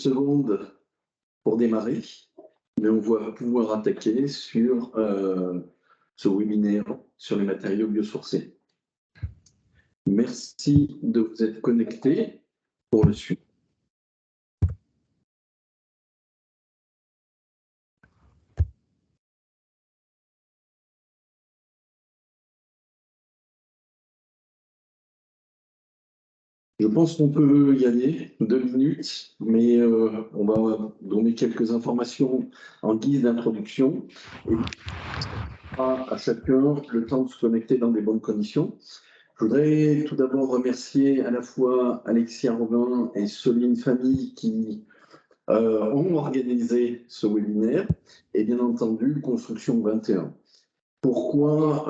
secondes pour démarrer, mais on va pouvoir attaquer sur ce webinaire sur les matériaux biosourcés. Merci de vous être connectés pour le suivre. Je pense qu'on peut y aller 2 minutes, mais on va donner quelques informations en guise d'introduction et à chacun le temps de se connecter dans des bonnes conditions. Je voudrais tout d'abord remercier à la fois Alexia Robin et Soline Famille qui ont organisé ce webinaire et bien entendu Construction 21. Pourquoi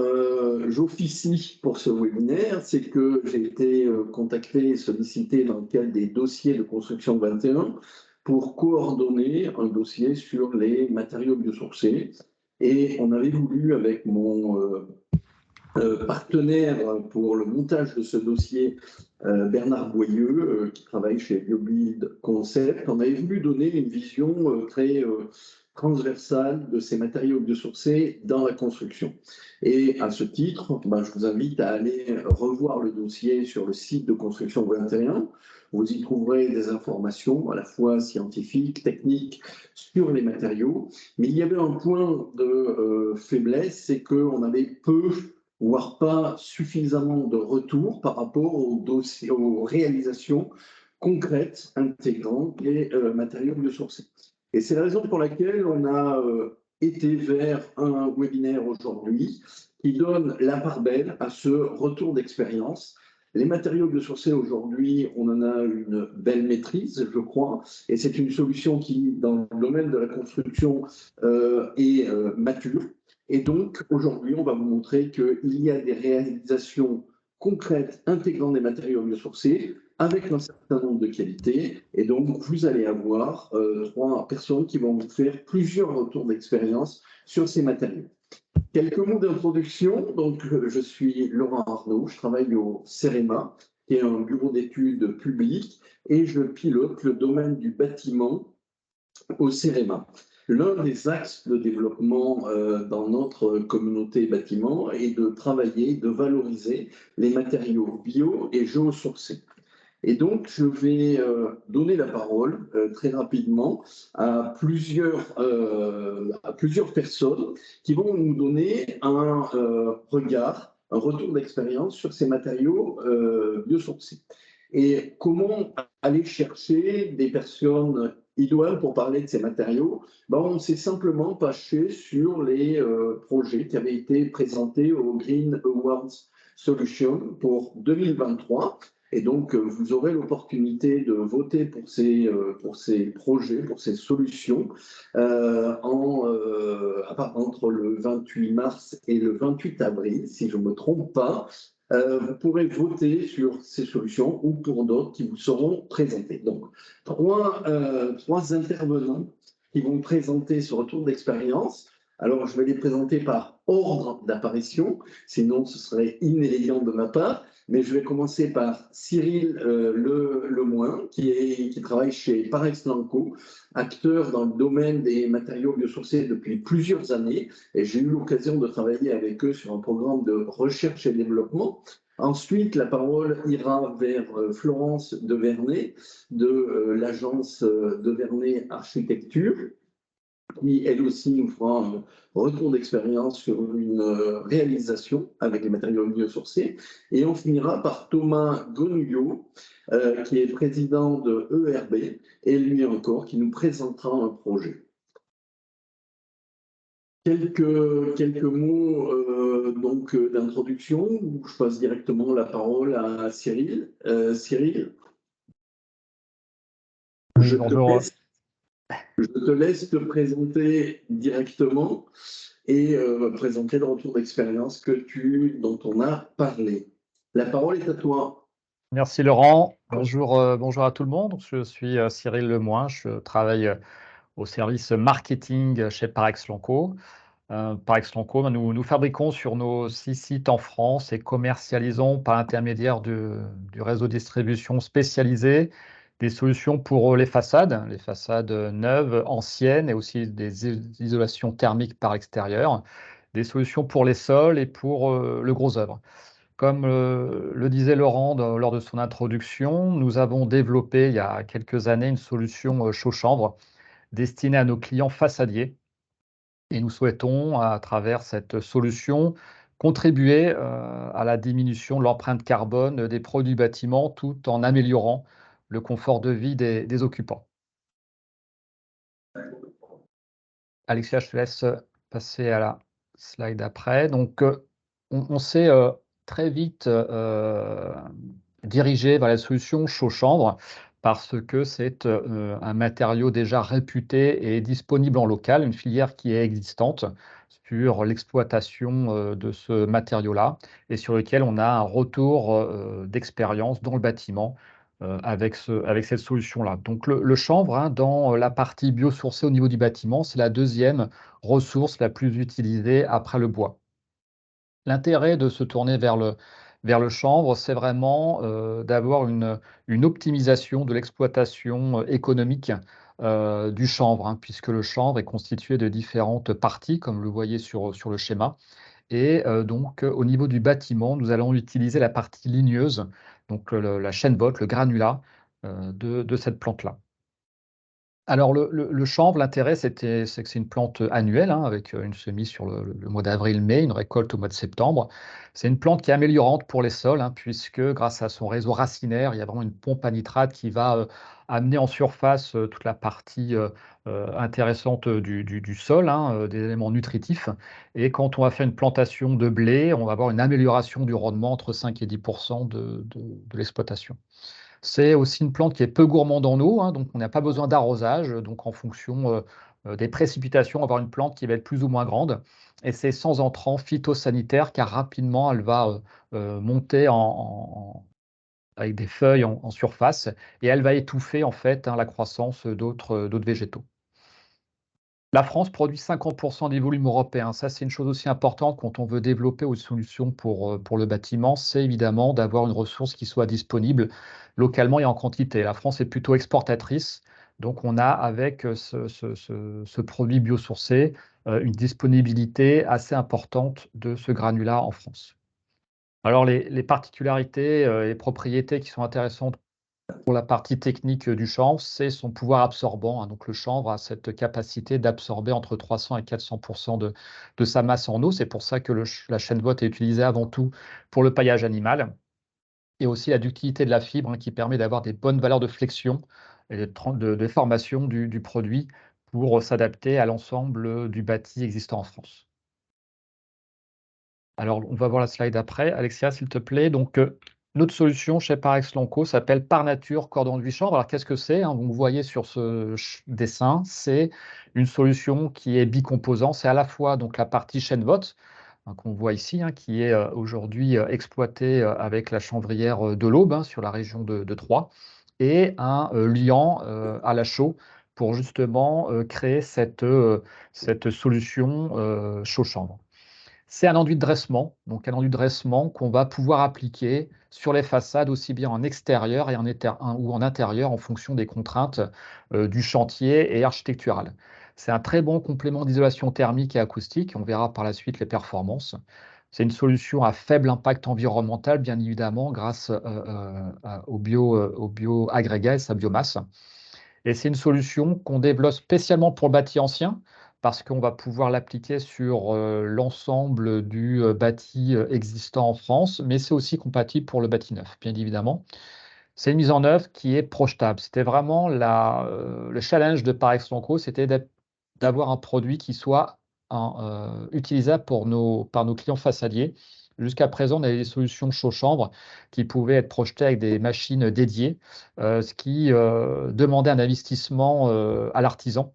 j'officie pour ce webinaire? C'est que j'ai été contacté et sollicité dans le cadre des dossiers de Construction 21 pour coordonner un dossier sur les matériaux biosourcés. Et on avait voulu, avec mon partenaire pour le montage de ce dossier, Bernard Boyeux, qui travaille chez BioBuild Concept, on avait voulu donner une vision très transversale de ces matériaux biosourcés dans la construction. Et à ce titre, je vous invite à aller revoir le dossier sur le site de Construction 21. Vous y trouverez des informations à la fois scientifiques, techniques, sur les matériaux. Mais il y avait un point de faiblesse, c'est qu'on avait peu, voire pas suffisamment de retours par rapport aux réalisations concrètes intégrant les matériaux biosourcés. Et c'est la raison pour laquelle on a été vers un webinaire aujourd'hui qui donne la part belle à ce retour d'expérience. Les matériaux biosourcés aujourd'hui, on en a une belle maîtrise, je crois, et c'est une solution qui, dans le domaine de la construction, est mature. Et donc, aujourd'hui, on va vous montrer qu'il y a des réalisations concrètes intégrant des matériaux biosourcés avec un certain nombre de qualités. Et donc, vous allez avoir 3 personnes qui vont vous faire plusieurs retours d'expérience sur ces matériaux. Quelques mots d'introduction. Donc, je suis Laurent Arnaud, je travaille au CEREMA, qui est un bureau d'études public, et je pilote le domaine du bâtiment au CEREMA. L'un des axes de développement dans notre communauté bâtiment est de travailler, de valoriser les matériaux bio et géosourcés. Et donc, je vais donner la parole très rapidement à plusieurs personnes qui vont nous donner un regard, un retour d'expérience sur ces matériaux biosourcés. Et comment aller chercher des personnes idéales pour parler de ces matériaux? On s'est simplement penché sur les projets qui avaient été présentés au Green Awards Solutions pour 2023. Et donc, vous aurez l'opportunité de voter pour ces projets, pour ces solutions, entre le 28 mars et le 28 avril, si je ne me trompe pas. Vous pourrez voter sur ces solutions ou pour d'autres qui vous seront présentées. Donc, trois intervenants qui vont présenter ce retour d'expérience. Alors, je vais les présenter par ordre d'apparition, sinon ce serait inélégant de ma part. Mais je vais commencer par Cyril Lemoin, qui travaille chez Parex Lanco, acteur dans le domaine des matériaux biosourcés depuis plusieurs années. Et j'ai eu l'occasion de travailler avec eux sur un programme de recherche et développement. Ensuite, la parole ira vers Florence Devernay, de l'agence Devernay Architecture, qui elle aussi nous fera un retour d'expérience sur une réalisation avec les matériaux biosourcés. Et on finira par Thomas Gonuyot, qui est président de ERB, et lui encore, qui nous présentera un projet. Quelques mots donc d'introduction, où je passe directement la parole à Cyril. Cyril, je te laisse te présenter directement et présenter le retour d'expérience dont on a parlé. La parole est à toi. Merci Laurent. Bonjour à tout le monde. Je suis Cyril Lemoin. Je travaille au service marketing chez Parex Lanco. Parex Lanco, nous fabriquons sur nos 6 sites en France et commercialisons par l'intermédiaire du réseau de distribution spécialisé Des solutions pour les façades neuves, anciennes, et aussi des isolations thermiques par extérieur. Des solutions pour les sols et pour le gros œuvre. Comme le disait Laurent lors de son introduction, nous avons développé il y a quelques années une solution chaud-chambre destinée à nos clients façadiers. Et nous souhaitons, à travers cette solution, contribuer à la diminution de l'empreinte carbone des produits bâtiments tout en améliorant le confort de vie des occupants. Alexia, je te laisse passer à la slide d'après. Donc, on s'est très vite dirigé vers la solution chaud-chambre parce que c'est un matériau déjà réputé et disponible en local, une filière qui est existante sur l'exploitation de ce matériau-là et sur lequel on a un retour d'expérience dans le bâtiment avec cette solution-là. Donc le chanvre, hein, dans la partie biosourcée au niveau du bâtiment, c'est la deuxième ressource la plus utilisée après le bois. L'intérêt de se tourner vers le chanvre, c'est vraiment d'avoir une optimisation de l'exploitation économique du chanvre, hein, puisque le chanvre est constitué de différentes parties, comme vous le voyez sur le schéma. Et donc, au niveau du bâtiment, nous allons utiliser la partie ligneuse, donc la chaîne botte, le granulat de cette plante-là. Alors le chanvre, l'intérêt, c'est que c'est une plante annuelle, hein, avec une semis sur le mois d'avril-mai, une récolte au mois de septembre. C'est une plante qui est améliorante pour les sols, hein, puisque grâce à son réseau racinaire, il y a vraiment une pompe à nitrate qui va amener en surface toute la partie intéressante du sol, hein, des éléments nutritifs. Et quand on va faire une plantation de blé, on va avoir une amélioration du rendement entre 5 et 10 de l'exploitation. C'est aussi une plante qui est peu gourmande en eau, hein, donc on n'a pas besoin d'arrosage. Donc en fonction des précipitations, on va avoir une plante qui va être plus ou moins grande. Et c'est sans entrant phytosanitaire, car rapidement, elle va monter avec des feuilles en surface, et elle va étouffer en fait, hein, la croissance d'autres végétaux. La France produit 50 des volumes européens. Ça, c'est une chose aussi importante quand on veut développer une solution pour le bâtiment, c'est évidemment d'avoir une ressource qui soit disponible localement et en quantité. La France est plutôt exportatrice, donc on a avec ce produit biosourcé une disponibilité assez importante de ce granulat en France. Alors les particularités et propriétés qui sont intéressantes pour la partie technique du chanvre, c'est son pouvoir absorbant, hein. Donc le chanvre a cette capacité d'absorber entre 300 et 400 de sa masse en eau. C'est pour ça que la chaîne botte est utilisée avant tout pour le paillage animal, et aussi la ductilité de la fibre, hein, qui permet d'avoir des bonnes valeurs de flexion et de déformation du produit pour s'adapter à l'ensemble du bâti existant en France. Alors, on va voir la slide après. Alexia, s'il te plaît. Donc, notre solution chez Parex Lanco s'appelle Par Nature Cordon de chanvre. Alors, qu'est-ce que c'est, hein? Vous le voyez sur ce dessin, c'est une solution qui est bicomposant. C'est à la fois donc la partie chaîne vote, hein, qu'on voit ici, hein, qui est aujourd'hui exploitée avec la chanvrière de l'Aube, hein, sur la région de Troyes, et un liant à la chaux pour justement créer cette solution chaux-chanvre. C'est un enduit de dressement, donc un enduit de dressement qu'on va pouvoir appliquer sur les façades, aussi bien en extérieur et ou en intérieur, en fonction des contraintes du chantier et architectural. C'est un très bon complément d'isolation thermique et acoustique. On verra par la suite les performances. C'est une solution à faible impact environnemental, bien évidemment, grâce au bio-agrégat et sa biomasse. Et c'est une solution qu'on développe spécialement pour le bâti ancien, parce qu'on va pouvoir l'appliquer sur l'ensemble du bâti existant en France, mais c'est aussi compatible pour le bâti neuf, bien évidemment. C'est une mise en œuvre qui est projetable. C'était vraiment le challenge de Parex Lanco, c'était d'avoir un produit qui soit utilisable par nos clients façadiers. Jusqu'à présent, on avait des solutions chaud-chambre qui pouvaient être projetées avec des machines dédiées, ce qui demandait un investissement à l'artisan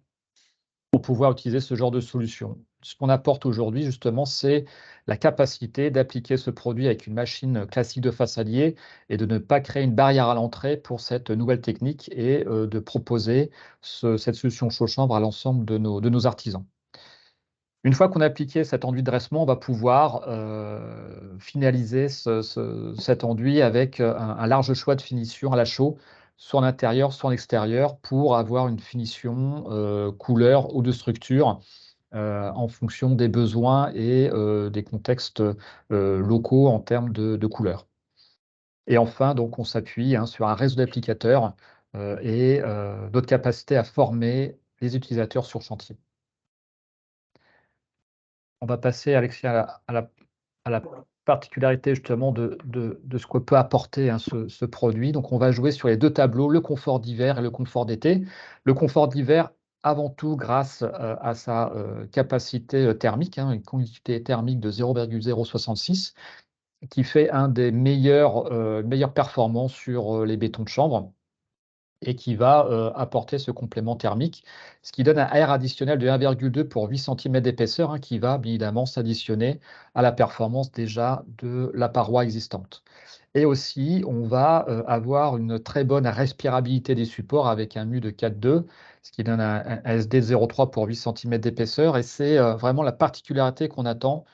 pour pouvoir utiliser ce genre de solution. Ce qu'on apporte aujourd'hui, justement, c'est la capacité d'appliquer ce produit avec une machine classique de façadier et de ne pas créer une barrière à l'entrée pour cette nouvelle technique, et de proposer cette solution chaud-chambre à l'ensemble de nos artisans. Une fois qu'on a appliqué cet enduit de dressement, on va pouvoir finaliser cet enduit avec un large choix de finition à la chaux, soit en intérieur, soit en extérieur, pour avoir une finition couleur ou de structure en fonction des besoins et des contextes locaux en termes de couleurs. Et enfin, donc, on s'appuie sur un réseau d'applicateurs et notre capacité à former les utilisateurs sur chantier. On va passer, Alexis, à la particularité justement de ce que peut apporter ce produit. Donc, on va jouer sur les deux tableaux, le confort d'hiver et le confort d'été. Le confort d'hiver, avant tout, grâce à sa capacité thermique, une conductivité thermique de 0,066, qui fait un des meilleures performances sur les bétons de chambre et qui va apporter ce complément thermique, ce qui donne un R additionnel de 1,2 pour 8 cm d'épaisseur, qui va bien évidemment s'additionner à la performance déjà de la paroi existante. Et aussi, on va avoir une très bonne respirabilité des supports avec un mu de 4,2, ce qui donne un SD de 0,3 pour 8 cm d'épaisseur. Et c'est vraiment la particularité qu'on attend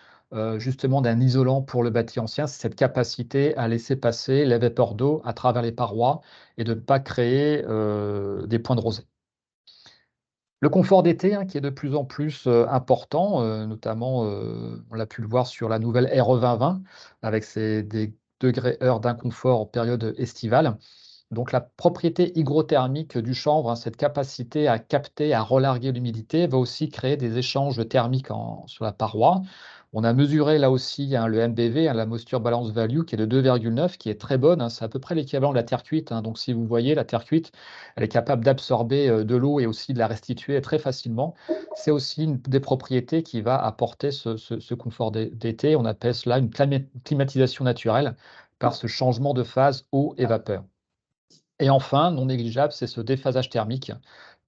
justement d'un isolant pour le bâti ancien, c'est cette capacité à laisser passer les vapeurs d'eau à travers les parois et de ne pas créer des points de rosée. Le confort d'été, qui est de plus en plus important, notamment, on l'a pu le voir sur la nouvelle RE 2020, avec des degrés heures d'inconfort en période estivale. Donc la propriété hygrothermique du chanvre, cette capacité à capter, à relarguer l'humidité, va aussi créer des échanges thermiques sur la paroi. On a mesuré là aussi le MBV, la Moisture Balance Value, qui est de 2,9, qui est très bonne. C'est à peu près l'équivalent de la terre cuite. Donc si vous voyez, la terre cuite, elle est capable d'absorber de l'eau et aussi de la restituer très facilement. C'est aussi une des propriétés qui va apporter ce confort d'été. On appelle cela une climatisation naturelle par ce changement de phase eau et vapeur. Et enfin, non négligeable, c'est ce déphasage thermique,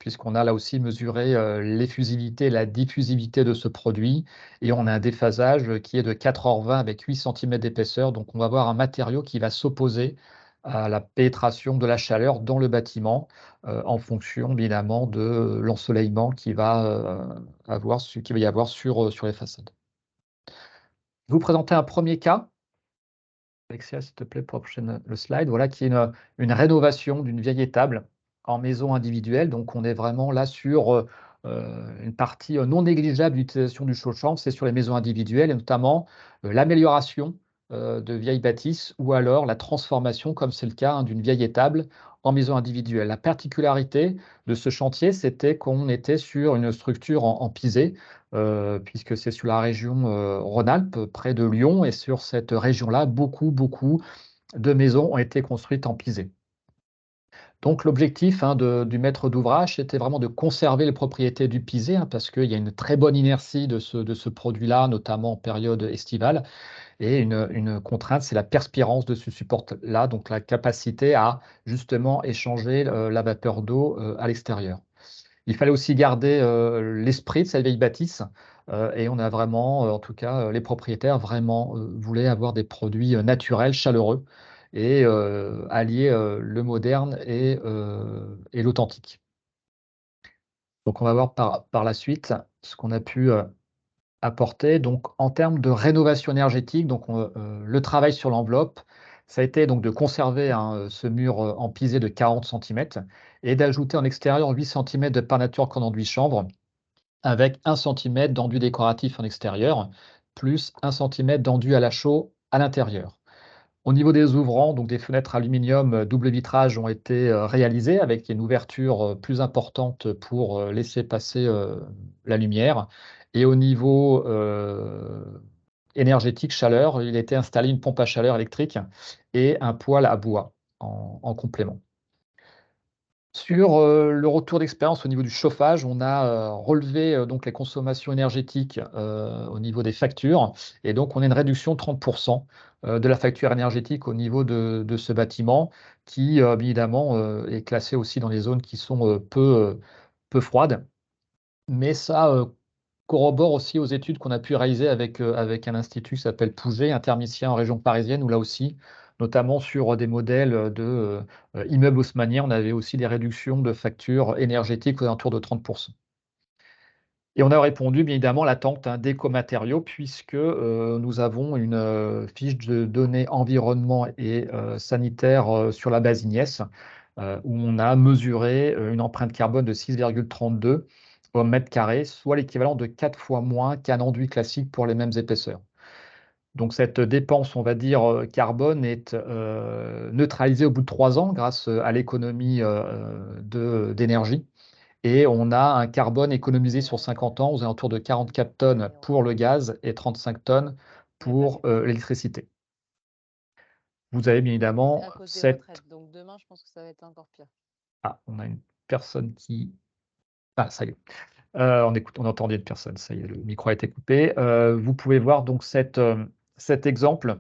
puisqu'on a là aussi mesuré l'effusivité, la diffusivité de ce produit, et on a un déphasage qui est de 4h20 avec 8 cm d'épaisseur. Donc on va avoir un matériau qui va s'opposer à la pénétration de la chaleur dans le bâtiment, en fonction évidemment de l'ensoleillement qu'il va y avoir sur les façades. Je vais vous présenter un premier cas. Alexia, s'il te plaît, pour le slide, voilà, qui est une rénovation d'une vieille étable en maison individuelle. Donc, on est vraiment là sur une partie non négligeable d'utilisation du chaud-chambre, c'est sur les maisons individuelles, et notamment l'amélioration de vieilles bâtisses ou alors la transformation, comme c'est le cas, d'une vieille étable en maison individuelle. La particularité de ce chantier, c'était qu'on était sur une structure en pisé, puisque c'est sur la région Rhône-Alpes, près de Lyon, et sur cette région-là, beaucoup de maisons ont été construites en pisé. Donc l'objectif du maître d'ouvrage, c'était vraiment de conserver les propriétés du pisé, parce qu'il y a une très bonne inertie de ce produit-là, notamment en période estivale, et une contrainte, c'est la perspirance de ce support-là, donc la capacité à justement échanger la vapeur d'eau à l'extérieur. Il fallait aussi garder l'esprit de cette vieille bâtisse, et on a vraiment, en tout cas, les propriétaires vraiment voulaient avoir des produits naturels, chaleureux, et allier le moderne et l'authentique. Donc on va voir par la suite ce qu'on a pu apporter. Donc en termes de rénovation énergétique, donc le travail sur l'enveloppe, ça a été donc de conserver ce mur en pisé de 40 cm et d'ajouter en extérieur 8 cm de par nature qu'en enduit chanvre, avec 1 cm d'enduit décoratif en extérieur, plus 1 cm d'enduit à la chaux à l'intérieur. Au niveau des ouvrants, donc des fenêtres aluminium double vitrage ont été réalisées avec une ouverture plus importante pour laisser passer la lumière. Et au niveau énergétique, chaleur, il a été installé une pompe à chaleur électrique et un poêle à bois en complément. Sur le retour d'expérience au niveau du chauffage, on a relevé donc les consommations énergétiques au niveau des factures, et donc on a une réduction de 30% de la facture énergétique au niveau de ce bâtiment qui, bien évidemment, est classé aussi dans les zones qui sont peu froides. Mais ça corrobore aussi aux études qu'on a pu réaliser avec un institut qui s'appelle Pouget, Intermicien en région parisienne, où là aussi, notamment sur des modèles de immeubles haussmanniens, on avait aussi des réductions de factures énergétiques aux alentours de 30%. Et on a répondu bien évidemment à l'attente d'écomatériaux, puisque nous avons une fiche de données environnement et sanitaire sur la base Ignes, où on a mesuré une empreinte carbone de 6,32 au mètre carré, soit l'équivalent de 4 fois moins qu'un enduit classique pour les mêmes épaisseurs. Donc cette dépense, on va dire, carbone est neutralisée au bout de 3 ans grâce à l'économie d'énergie. Et on a un carbone économisé sur 50 ans aux alentours de 44 tonnes pour le gaz et 35 tonnes pour l'électricité. Vous avez bien évidemment À cause des cette... retraites. Donc demain, je pense que ça va être encore pire. Ah, on a une personne qui... Ah, ça y est. On entendait une personne, ça y est, le micro a été coupé. Vous pouvez voir donc cet exemple,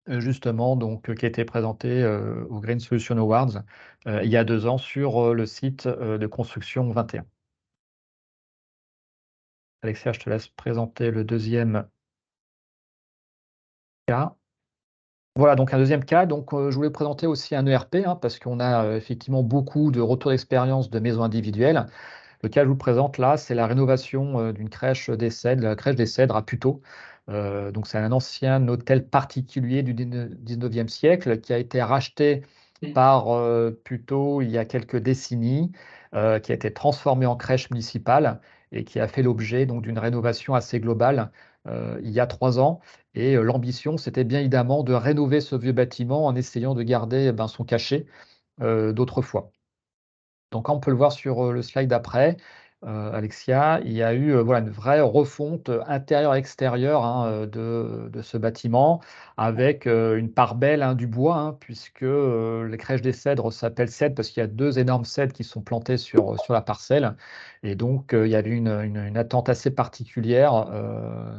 justement, donc, qui a été présenté au Green Solution Awards il y a 2 ans sur le site de Construction 21. Alexia, je te laisse présenter le deuxième cas. Voilà, donc un deuxième cas. Donc, je voulais présenter aussi un ERP, hein, parce qu'on a effectivement beaucoup de retours d'expérience de maisons individuelles. Le cas que je vous présente là, c'est la rénovation d'une crèche des Cèdres, la crèche des Cèdres à Puteaux. Donc, c'est un ancien hôtel particulier du 19e siècle qui a été racheté par Puteaux il y a quelques décennies, qui a été transformé en crèche municipale et qui a fait l'objet donc d'une rénovation assez globale il y a 3 ans. Et l'ambition, c'était bien évidemment de rénover ce vieux bâtiment en essayant de garder son cachet d'autrefois. Donc, on peut le voir sur le slide d'après, Alexia, il y a eu voilà, une vraie refonte intérieure-extérieure, hein, de ce bâtiment, avec une part belle, hein, du bois, hein, puisque les crèches des cèdres s'appellent cèdres parce qu'il y a 2 énormes cèdres qui sont plantés sur la parcelle. Et donc, il y avait une attente assez particulière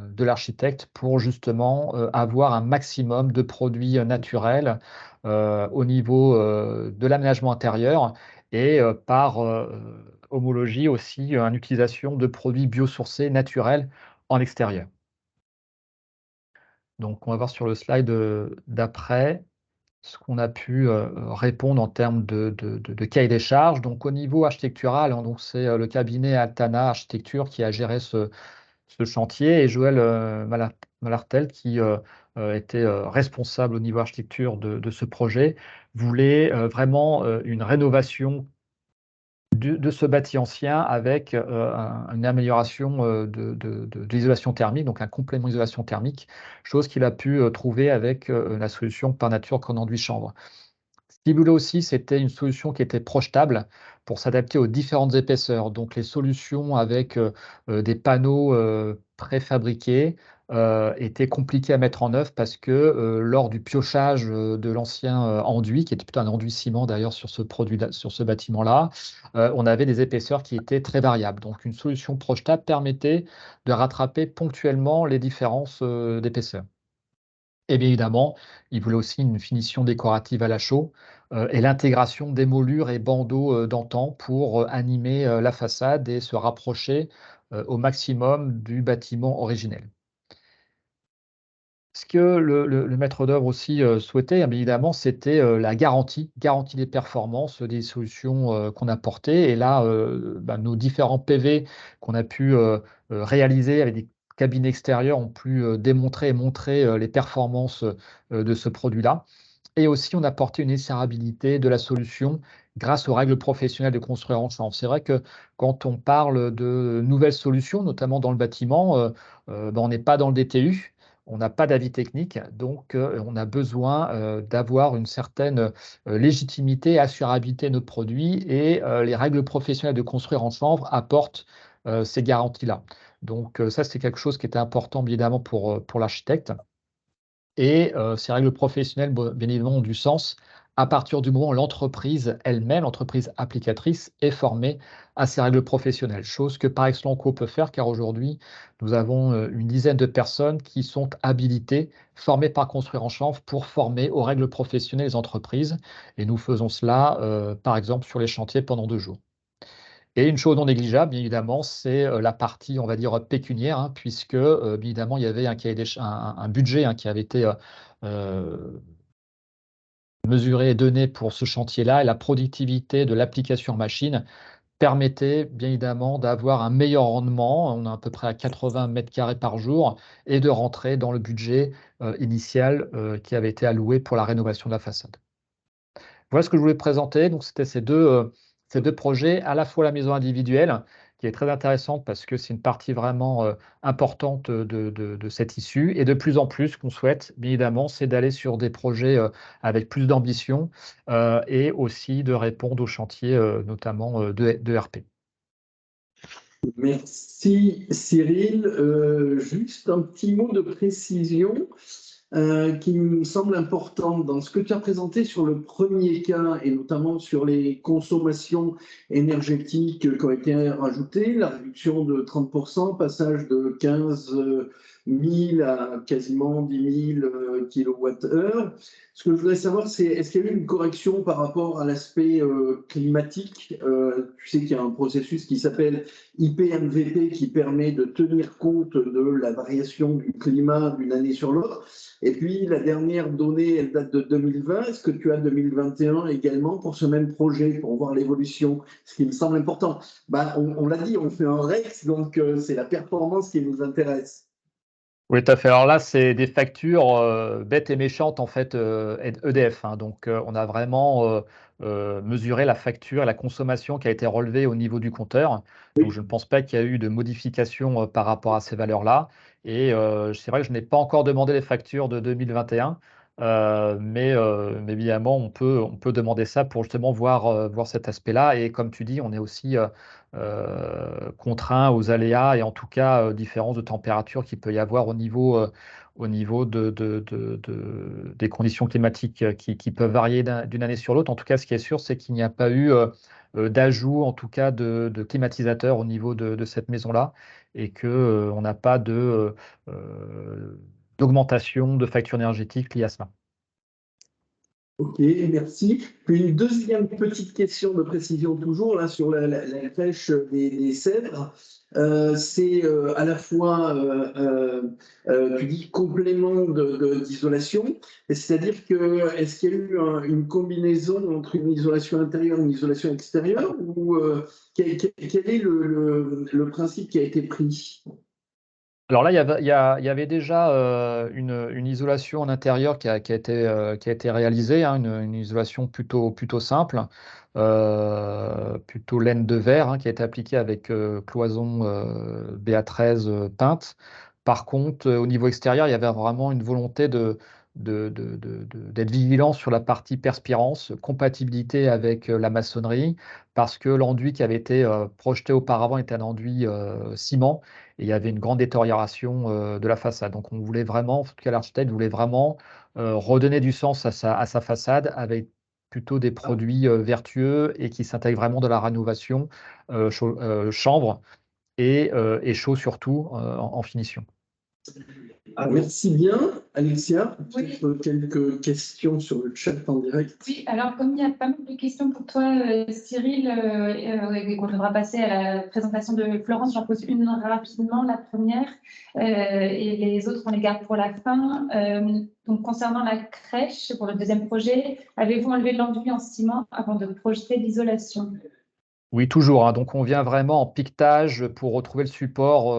de l'architecte pour justement avoir un maximum de produits naturels au niveau de l'aménagement intérieur et par homologie aussi, une utilisation de produits biosourcés naturels en extérieur. Donc on va voir sur le slide, d'après, ce qu'on a pu, répondre en termes de cahier des charges. Donc au niveau architectural, hein, donc c'est, le cabinet Altana Architecture qui a géré ce chantier et Joël, Malartel qui, était, responsable au niveau architecture de ce projet, voulait, vraiment, une rénovation de ce bâti ancien avec une amélioration de l'isolation thermique, donc un complément d'isolation thermique, chose qu'il a pu trouver avec la solution par nature qu'en enduit chanvre. Ce qu'il voulait aussi, c'était une solution qui était projetable pour s'adapter aux différentes épaisseurs. Donc les solutions avec des panneaux préfabriqués étaient compliquées à mettre en œuvre parce que lors du piochage de l'ancien enduit, qui était plutôt un enduit ciment d'ailleurs sur ce produit, sur ce bâtiment-là, on avait des épaisseurs qui étaient très variables. Donc une solution projetable permettait de rattraper ponctuellement les différences d'épaisseur. Et bien évidemment, il voulait aussi une finition décorative à la chaux, et l'intégration des moulures et bandeaux, d'antan pour, animer, la façade et se rapprocher, au maximum du bâtiment originel. Ce que le maître d'œuvre aussi, souhaitait, bien évidemment, c'était, la garantie des performances des solutions, qu'on apportait et là, nos différents PV qu'on a pu, réaliser avec des cabinets extérieurs ont pu, démontrer et montrer, les performances, de ce produit-là et aussi on a apporté une essorabilité de la solution grâce aux règles professionnelles de construire en chanvre. C'est vrai que quand on parle de nouvelles solutions, notamment dans le bâtiment, on n'est pas dans le DTU, on n'a pas d'avis technique, donc on a besoin, d'avoir une certaine, légitimité, assurabilité de nos produits et les règles professionnelles de construire en chanvre apportent, ces garanties-là. Donc ça, c'est quelque chose qui était important, bien évidemment, pour l'architecte et ces règles professionnelles, bien évidemment, ont du sens à partir du moment où l'entreprise elle-même, l'entreprise applicatrice, est formée à ces règles professionnelles. Chose que Parex Lenco peut faire, car aujourd'hui, nous avons une dizaine de personnes qui sont habilitées, formées par Construire en Chanvre, pour former aux règles professionnelles les entreprises. Et nous faisons cela, par exemple, sur les chantiers pendant 2 jours. Et une chose non négligeable, bien évidemment, c'est la partie, on va dire, pécuniaire, hein, puisque, bien évidemment, il y avait un cahier des un budget, hein, qui avait été mesuré et donné pour ce chantier-là, et la productivité de l'application machine permettait, bien évidemment, d'avoir un meilleur rendement. On est à peu près à 80 mètres carrés par jour et de rentrer dans le budget initial qui avait été alloué pour la rénovation de la façade. voilà ce que je voulais présenter. Donc, c'était ces deux projets, à la fois la maison individuelle, qui est très intéressante parce que c'est une partie vraiment importante de cette issue. Et de plus en plus, ce qu'on souhaite, bien évidemment, c'est d'aller sur des projets avec plus d'ambition et aussi de répondre aux chantiers, notamment de RP. Merci Cyril. Juste un petit mot de précision qui me semble important dans ce que tu as présenté sur le premier cas et notamment sur les consommations énergétiques qui ont été rajoutées, la réduction de 30%, passage de 15 000 à quasiment 10 000 kWh. Ce que je voudrais savoir, c'est est-ce qu'il y a eu une correction par rapport à l'aspect climatique? Tu sais qu'il y a un processus qui s'appelle IPMVP qui permet de tenir compte de la variation du climat d'une année sur l'autre. Et puis, la dernière donnée, elle date de 2020. Est-ce que tu as 2021 également pour ce même projet, pour voir l'évolution? Ce qui me semble important. On l'a dit, on fait un REX, donc c'est la performance qui nous intéresse. Oui, tout à fait. Alors là, c'est des factures bêtes et méchantes, en fait, EDF, hein. Donc, on a vraiment mesuré la facture et la consommation qui a été relevée au niveau du compteur. Donc, je ne pense pas qu'il y a eu de modification par rapport à ces valeurs-là. Et c'est vrai que je n'ai pas encore demandé les factures de 2021, mais évidemment, on peut demander ça pour justement voir cet aspect-là. Et comme tu dis, on est aussi contraint aux aléas et en tout cas différences de température qu'il peut y avoir au niveau des conditions climatiques qui peuvent varier d'une année sur l'autre. En tout cas, ce qui est sûr, c'est qu'il n'y a pas eu d'ajout, en tout cas, de climatisateurs au niveau de cette maison-là et qu'on n'a pas d'augmentation de facture énergétique liée à cela. Ok, merci. Puis une deuxième petite question de précision toujours là sur la crèche des Cèdres. C'est à la fois, tu dis complément d'isolation, c'est-à-dire que est-ce qu'il y a eu une combinaison entre une isolation intérieure et une isolation extérieure ou quel est le principe qui a été pris? Alors là, il y avait déjà une isolation en intérieur qui a été réalisée, hein, une isolation plutôt simple, plutôt laine de verre, hein, qui a été appliquée avec cloison BA13 peinte. Par contre, au niveau extérieur, il y avait vraiment une volonté d'être vigilant sur la partie perspirance, compatibilité avec la maçonnerie, parce que l'enduit qui avait été projeté auparavant était un enduit ciment et il y avait une grande détérioration de la façade. Donc on voulait vraiment, en tout cas l'architecte voulait vraiment redonner du sens à sa façade avec plutôt des produits vertueux et qui s'intègrent vraiment dans la rénovation chambre et chaud surtout en finition. Merci bien, Alexia. Oui. Peut-être quelques questions sur le chat en direct. Oui, alors comme il y a pas mal de questions pour toi, Cyril, et qu'on devra passer à la présentation de Florence, j'en pose une rapidement, la première, et les autres, on les garde pour la fin. Donc, concernant la crèche, pour le deuxième projet, avez-vous enlevé l'enduit en ciment avant de projeter l'isolation? Oui, toujours, hein. Donc, on vient vraiment en piquetage pour retrouver le support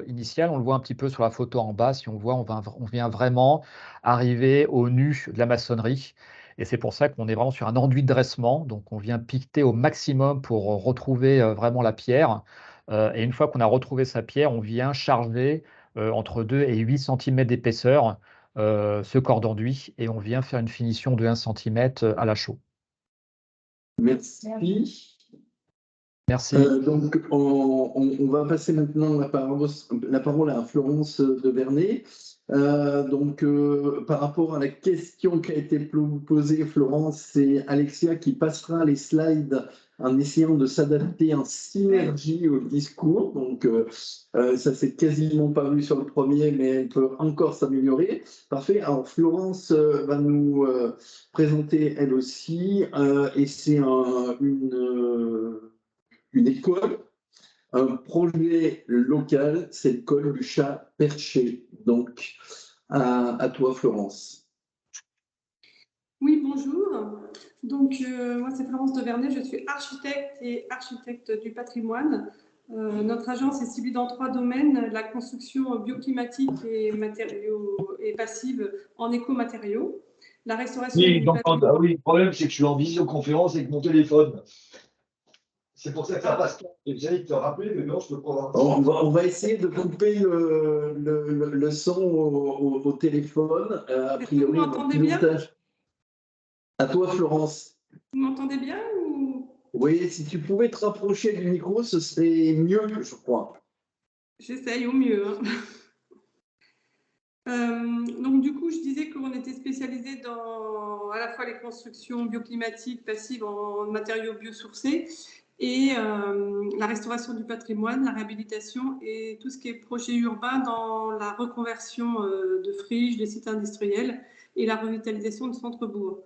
initial. On le voit un petit peu sur la photo en bas. Si on voit, on vient vraiment arriver au nu de la maçonnerie. Et c'est pour ça qu'on est vraiment sur un enduit de dressement. Donc, on vient piqueter au maximum pour retrouver vraiment la pierre. Et une fois qu'on a retrouvé sa pierre, on vient charger entre 2 et 8 cm d'épaisseur ce corps d'enduit. Et on vient faire une finition de 1 cm à la chaux. Merci. Merci. Donc, on va passer maintenant la parole à Florence de Vernet. Par rapport à la question qui a été posée, Florence, c'est Alexia qui passera les slides en essayant de s'adapter en synergie au discours. Donc, ça s'est quasiment pas vu sur le premier, mais elle peut encore s'améliorer. Parfait. Alors, Florence va nous présenter elle aussi, et c'est une école, un projet local, c'est l'école du chat perché. Donc, à toi, Florence. Oui, bonjour. Donc, moi, c'est Florence de Vernet, je suis architecte et architecte du patrimoine. Notre agence est ciblée dans 3 domaines, la construction bioclimatique et passive en écomatériaux. La restauration Oui, du donc, patrimoine. oui, le problème, c'est que je suis en visioconférence avec mon téléphone. C'est pour ça que ça passe pas. J'allais te rappeler, mais non, je peux pas. On va essayer de couper le son au téléphone. A Est-ce que priori, vous m'entendez bien? pilotage. À toi, Florence. Vous m'entendez bien ou... Oui, si tu pouvais te rapprocher du micro, ce serait mieux, je crois. J'essaye au mieux. Hein. Donc du coup, je disais qu'on était spécialisé dans à la fois les constructions bioclimatiques passives en matériaux biosourcés et la restauration du patrimoine, la réhabilitation et tout ce qui est projet urbain dans la reconversion de friches, de sites industriels et la revitalisation de centres-bourgs.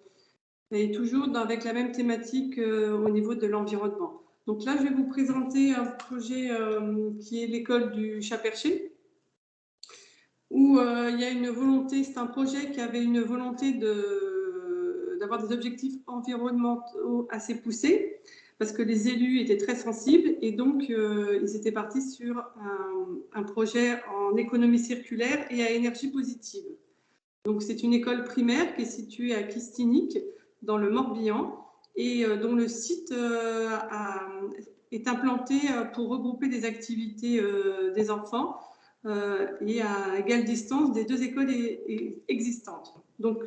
Et toujours avec la même thématique au niveau de l'environnement. Donc là, je vais vous présenter un projet qui est l'école du Chat-Perché, où il y a une volonté, c'est un projet qui avait une volonté d'avoir des objectifs environnementaux assez poussés, parce que les élus étaient très sensibles, et donc ils étaient partis sur un projet en économie circulaire et à énergie positive. Donc c'est une école primaire qui est située à Kistinic, dans le Morbihan, et dont le site est implanté pour regrouper des activités des enfants et à égale distance des deux écoles existantes. Donc,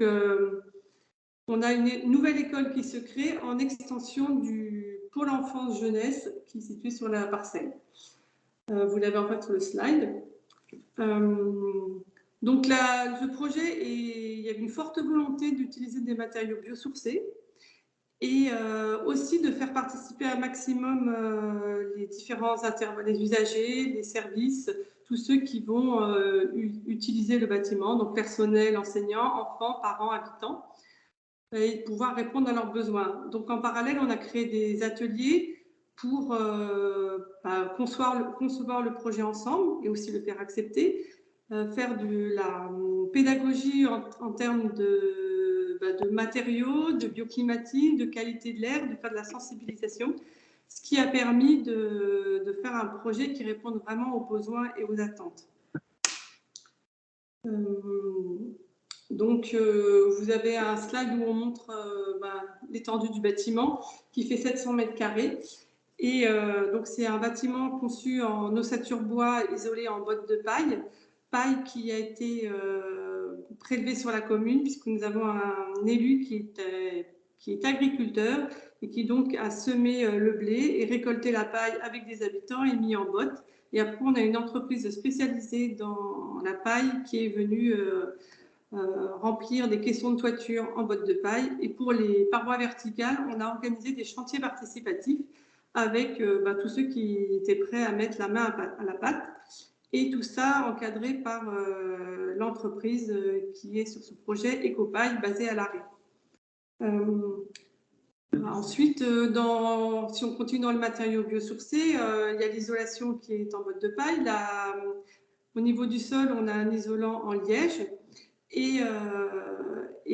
on a une nouvelle école qui se crée en extension du pôle enfance jeunesse qui est situé sur la parcelle. Vous l'avez en fait sur le slide. Donc, ce projet, il y a une forte volonté d'utiliser des matériaux biosourcés et aussi de faire participer un maximum les différents intervenants, les usagers, les services, tous ceux qui vont utiliser le bâtiment, donc personnel, enseignants, enfants, parents, habitants, et pouvoir répondre à leurs besoins. Donc en parallèle, on a créé des ateliers pour concevoir le projet ensemble et aussi le faire accepter, faire de la pédagogie en termes de matériaux, de bioclimatique, de qualité de l'air, de faire de la sensibilisation, ce qui a permis de faire un projet qui réponde vraiment aux besoins et aux attentes. Donc, vous avez un slide où on montre l'étendue du bâtiment qui fait 700 mètres carrés. Et donc, c'est un bâtiment conçu en ossature bois isolé en bottes de paille qui a été prélevée sur la commune, puisque nous avons un élu qui est agriculteur et qui donc a semé le blé et récolté la paille avec des habitants et mis en bottes. Et après, on a une entreprise spécialisée dans la paille qui est venue remplir des caissons de toiture en bottes de paille. Et pour les parois verticales, on a organisé des chantiers participatifs avec tous ceux qui étaient prêts à mettre la main à la pâte. Et tout ça encadré par l'entreprise qui est sur ce projet Ecopaille basé à l'Arrêt. Ensuite, si on continue dans le matériau biosourcé, il y a l'isolation qui est en botte de paille. Au niveau du sol, on a un isolant en liège. Et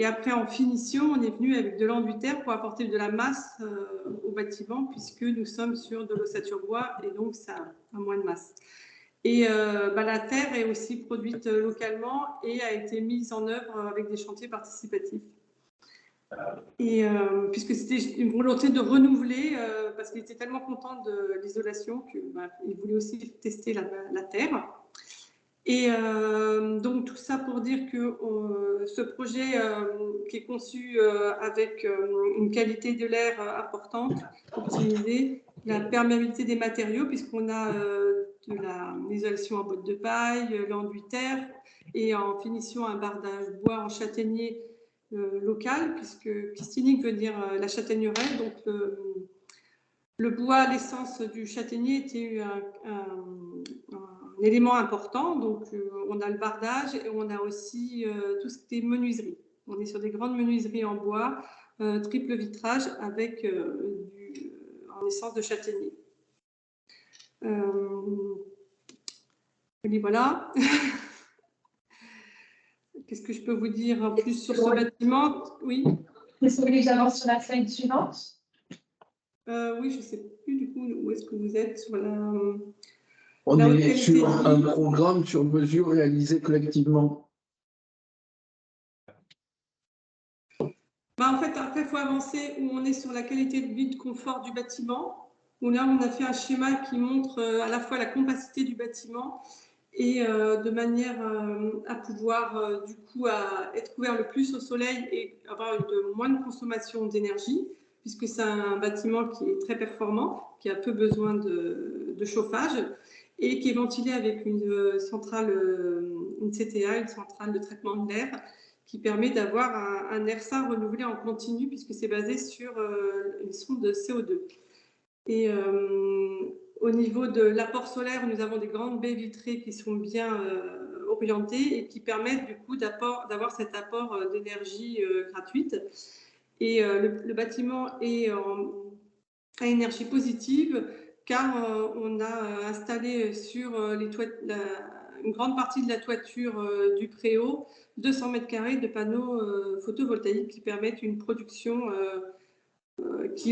après, en finition, on est venu avec de l'enduit-terre pour apporter de la masse au bâtiment, puisque nous sommes sur de l'ossature bois et donc ça a moins de masse. Et la terre est aussi produite localement et a été mise en œuvre avec des chantiers participatifs. Et puisque c'était une volonté de renouveler, parce qu'il était tellement content de l'isolation qu'il voulait aussi tester la terre. Et donc tout ça pour dire que ce projet qui est conçu avec une qualité de l'air importante, optimisée, la perméabilité des matériaux, puisqu'on a de l'isolation en botte de paille, l'enduit-terre, et en finition un bardage bois en châtaignier local, puisque Kistinic veut dire la châtaigneraie, donc le bois, l'essence du châtaignier était un élément important. Donc, on a le bardage et on a aussi tout ce qui est menuiserie. On est sur des grandes menuiseries en bois, triple vitrage avec en essence de châtaignier. Et voilà. Qu'est-ce que je peux vous dire en plus sur ce bâtiment? Oui. Est-ce que vous voulez que j'avance sur la slide suivante? Oui, je ne sais plus du coup où est-ce que vous êtes sur la... On est sur un programme sur mesure réalisé collectivement. En fait, après, il faut avancer où on est sur la qualité de vie, de confort du bâtiment, où là, on a fait un schéma qui montre à la fois la compacité du bâtiment et de manière à pouvoir, du coup, à être couvert le plus au soleil et avoir moins de consommation d'énergie, puisque c'est un bâtiment qui est très performant, qui a peu besoin de chauffage et qui est ventilé avec une centrale, une CTA, une centrale de traitement de l'air, qui permet d'avoir un air sain renouvelé en continu, puisque c'est basé sur une sonde de CO2. Et au niveau de l'apport solaire, nous avons des grandes baies vitrées qui sont bien orientées et qui permettent du coup d'avoir cet apport d'énergie gratuite. Et le bâtiment est à énergie positive, car on a installé sur une grande partie de la toiture du préau 200 mètres carrés de panneaux photovoltaïques qui permettent une production qui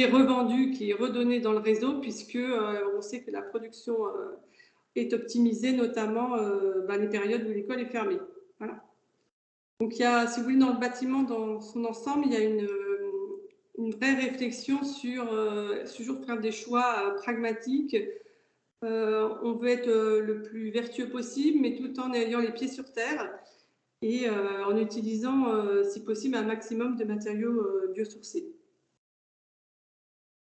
est revendue, qui est redonnée dans le réseau, puisque on sait que la production est optimisée, notamment les périodes où l'école est fermée. Voilà. Donc il y a, si vous voulez, dans le bâtiment, dans son ensemble, il y a une vraie réflexion sur toujours faire des choix pragmatiques. On veut être le plus vertueux possible, mais tout en ayant les pieds sur terre et en utilisant, si possible, un maximum de matériaux biosourcés.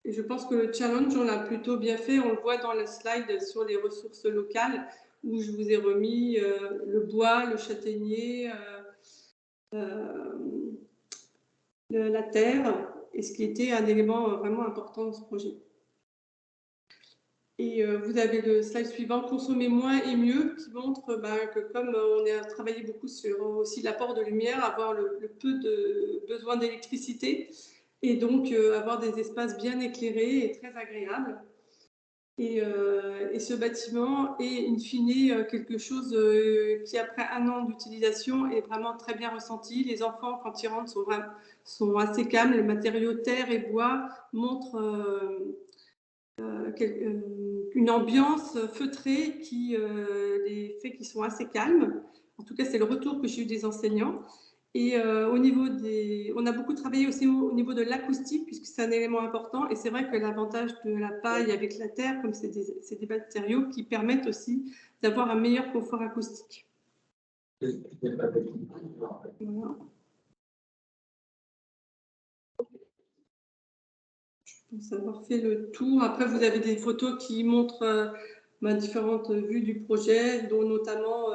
Et je pense que le challenge, on l'a plutôt bien fait. On le voit dans le slide sur les ressources locales, où je vous ai remis le bois, le châtaignier, la terre, et ce qui était un élément vraiment important dans ce projet. Et vous avez le slide suivant, consommer moins et mieux, qui montre que comme on a travaillé beaucoup sur aussi l'apport de lumière, avoir le peu de besoin d'électricité, et donc avoir des espaces bien éclairés et très agréables. Et ce bâtiment est in fine quelque chose qui, après 1 an d'utilisation, est vraiment très bien ressenti. Les enfants, quand ils rentrent, sont assez calmes. Le matériau terre et bois montre une ambiance feutrée qui les fait qu'ils sont assez calmes. En tout cas, c'est le retour que j'ai eu des enseignants. Et au niveau on a beaucoup travaillé aussi au niveau de l'acoustique, puisque c'est un élément important. Et c'est vrai que l'avantage de la paille avec la terre, comme c'est des matériaux qui permettent aussi d'avoir un meilleur confort acoustique. Voilà. Je pense avoir fait le tour. Après, vous avez des photos qui montrent différentes vues du projet, dont notamment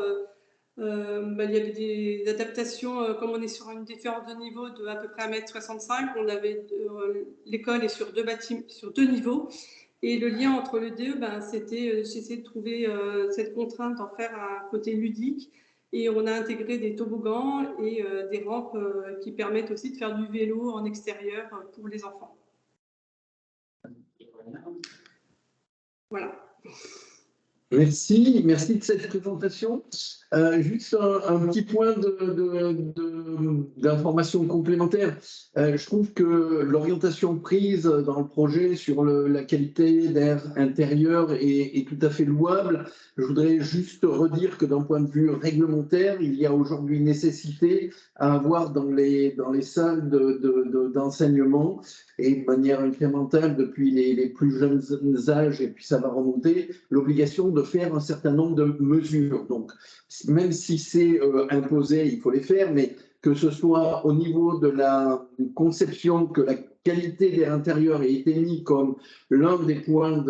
il y avait des adaptations, comme on est sur une différence de niveau de à peu près 1,65 m, on avait l'école est sur 2 niveaux, et le lien entre les deux, c'était j'essaie de trouver cette contrainte d'en faire un côté ludique, et on a intégré des toboggans et des rampes qui permettent aussi de faire du vélo en extérieur pour les enfants. Voilà. Merci de cette présentation. Juste un petit point d'information complémentaire. Je trouve que l'orientation prise dans le projet sur la qualité d'air intérieur est tout à fait louable. Je voudrais juste redire que d'un point de vue réglementaire, il y a aujourd'hui nécessité à avoir dans les salles d'enseignement, et de manière incrémentale depuis les plus jeunes âges, et puis ça va remonter, l'obligation de faire un certain nombre de mesures. Donc, même si c'est imposé, il faut les faire, mais que ce soit au niveau de la conception, que la qualité de l'air intérieur ait été mis comme l'un des points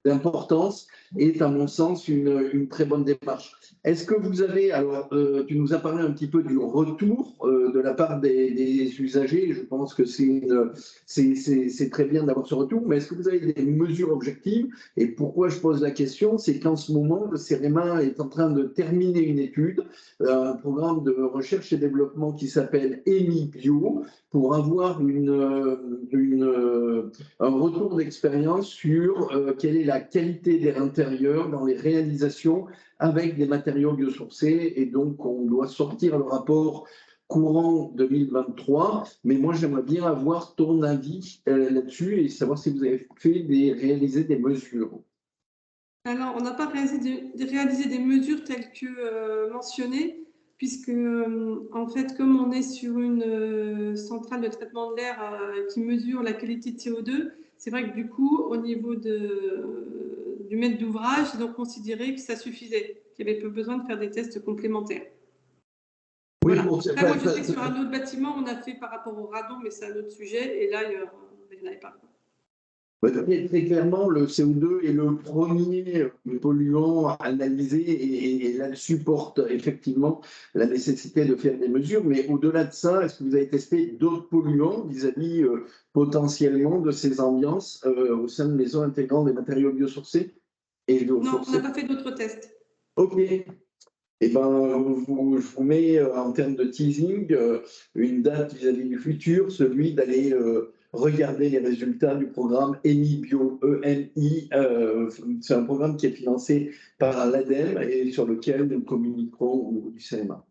d'importance, est à mon sens une très bonne démarche. Est-ce que vous avez, alors tu nous as parlé un petit peu du retour de la part des usagers, je pense que c'est très bien d'avoir ce retour, mais est-ce que vous avez des mesures objectives? Et pourquoi je pose la question, c'est qu'en ce moment, le CEREMA est en train de terminer une étude, un programme de recherche et développement qui s'appelle EMI Bio, pour avoir un retour d'expérience sur quelle est la qualité d'air intérieur dans les réalisations avec des matériaux biosourcés. Et donc, on doit sortir le rapport courant 2023. Mais moi, j'aimerais bien avoir ton avis là-dessus et savoir si vous avez réalisé des mesures. Alors, on n'a pas réalisé des mesures telles que mentionnées. puisque en fait, comme on est sur une centrale de traitement de l'air qui mesure la qualité de CO2, c'est vrai que du coup, au niveau du maître d'ouvrage, ils ont considéré que ça suffisait, qu'il n'y avait pas besoin de faire des tests complémentaires. Oui, Voilà. bon, Après, moi, je sais que sur un autre bâtiment, on a fait par rapport au radon, mais c'est un autre sujet, et là, il n'y en avait pas. Très clairement, le CO2 est le premier polluant analysé et là-dessus porte effectivement la nécessité de faire des mesures. Mais au-delà de ça, est-ce que vous avez testé d'autres polluants vis-à-vis potentiellement de ces ambiances au sein de maisons intégrant des matériaux biosourcés et Non, on biosourcés? n'a pas fait d'autres tests. Ok. Eh ben, je vous mets en termes de teasing une date vis-à-vis du futur, celui d'aller regarder les résultats du programme ENI Bio, ENI. C'est un programme qui est financé par l'ADEME et sur lequel nous communiquerons au niveau du CMA.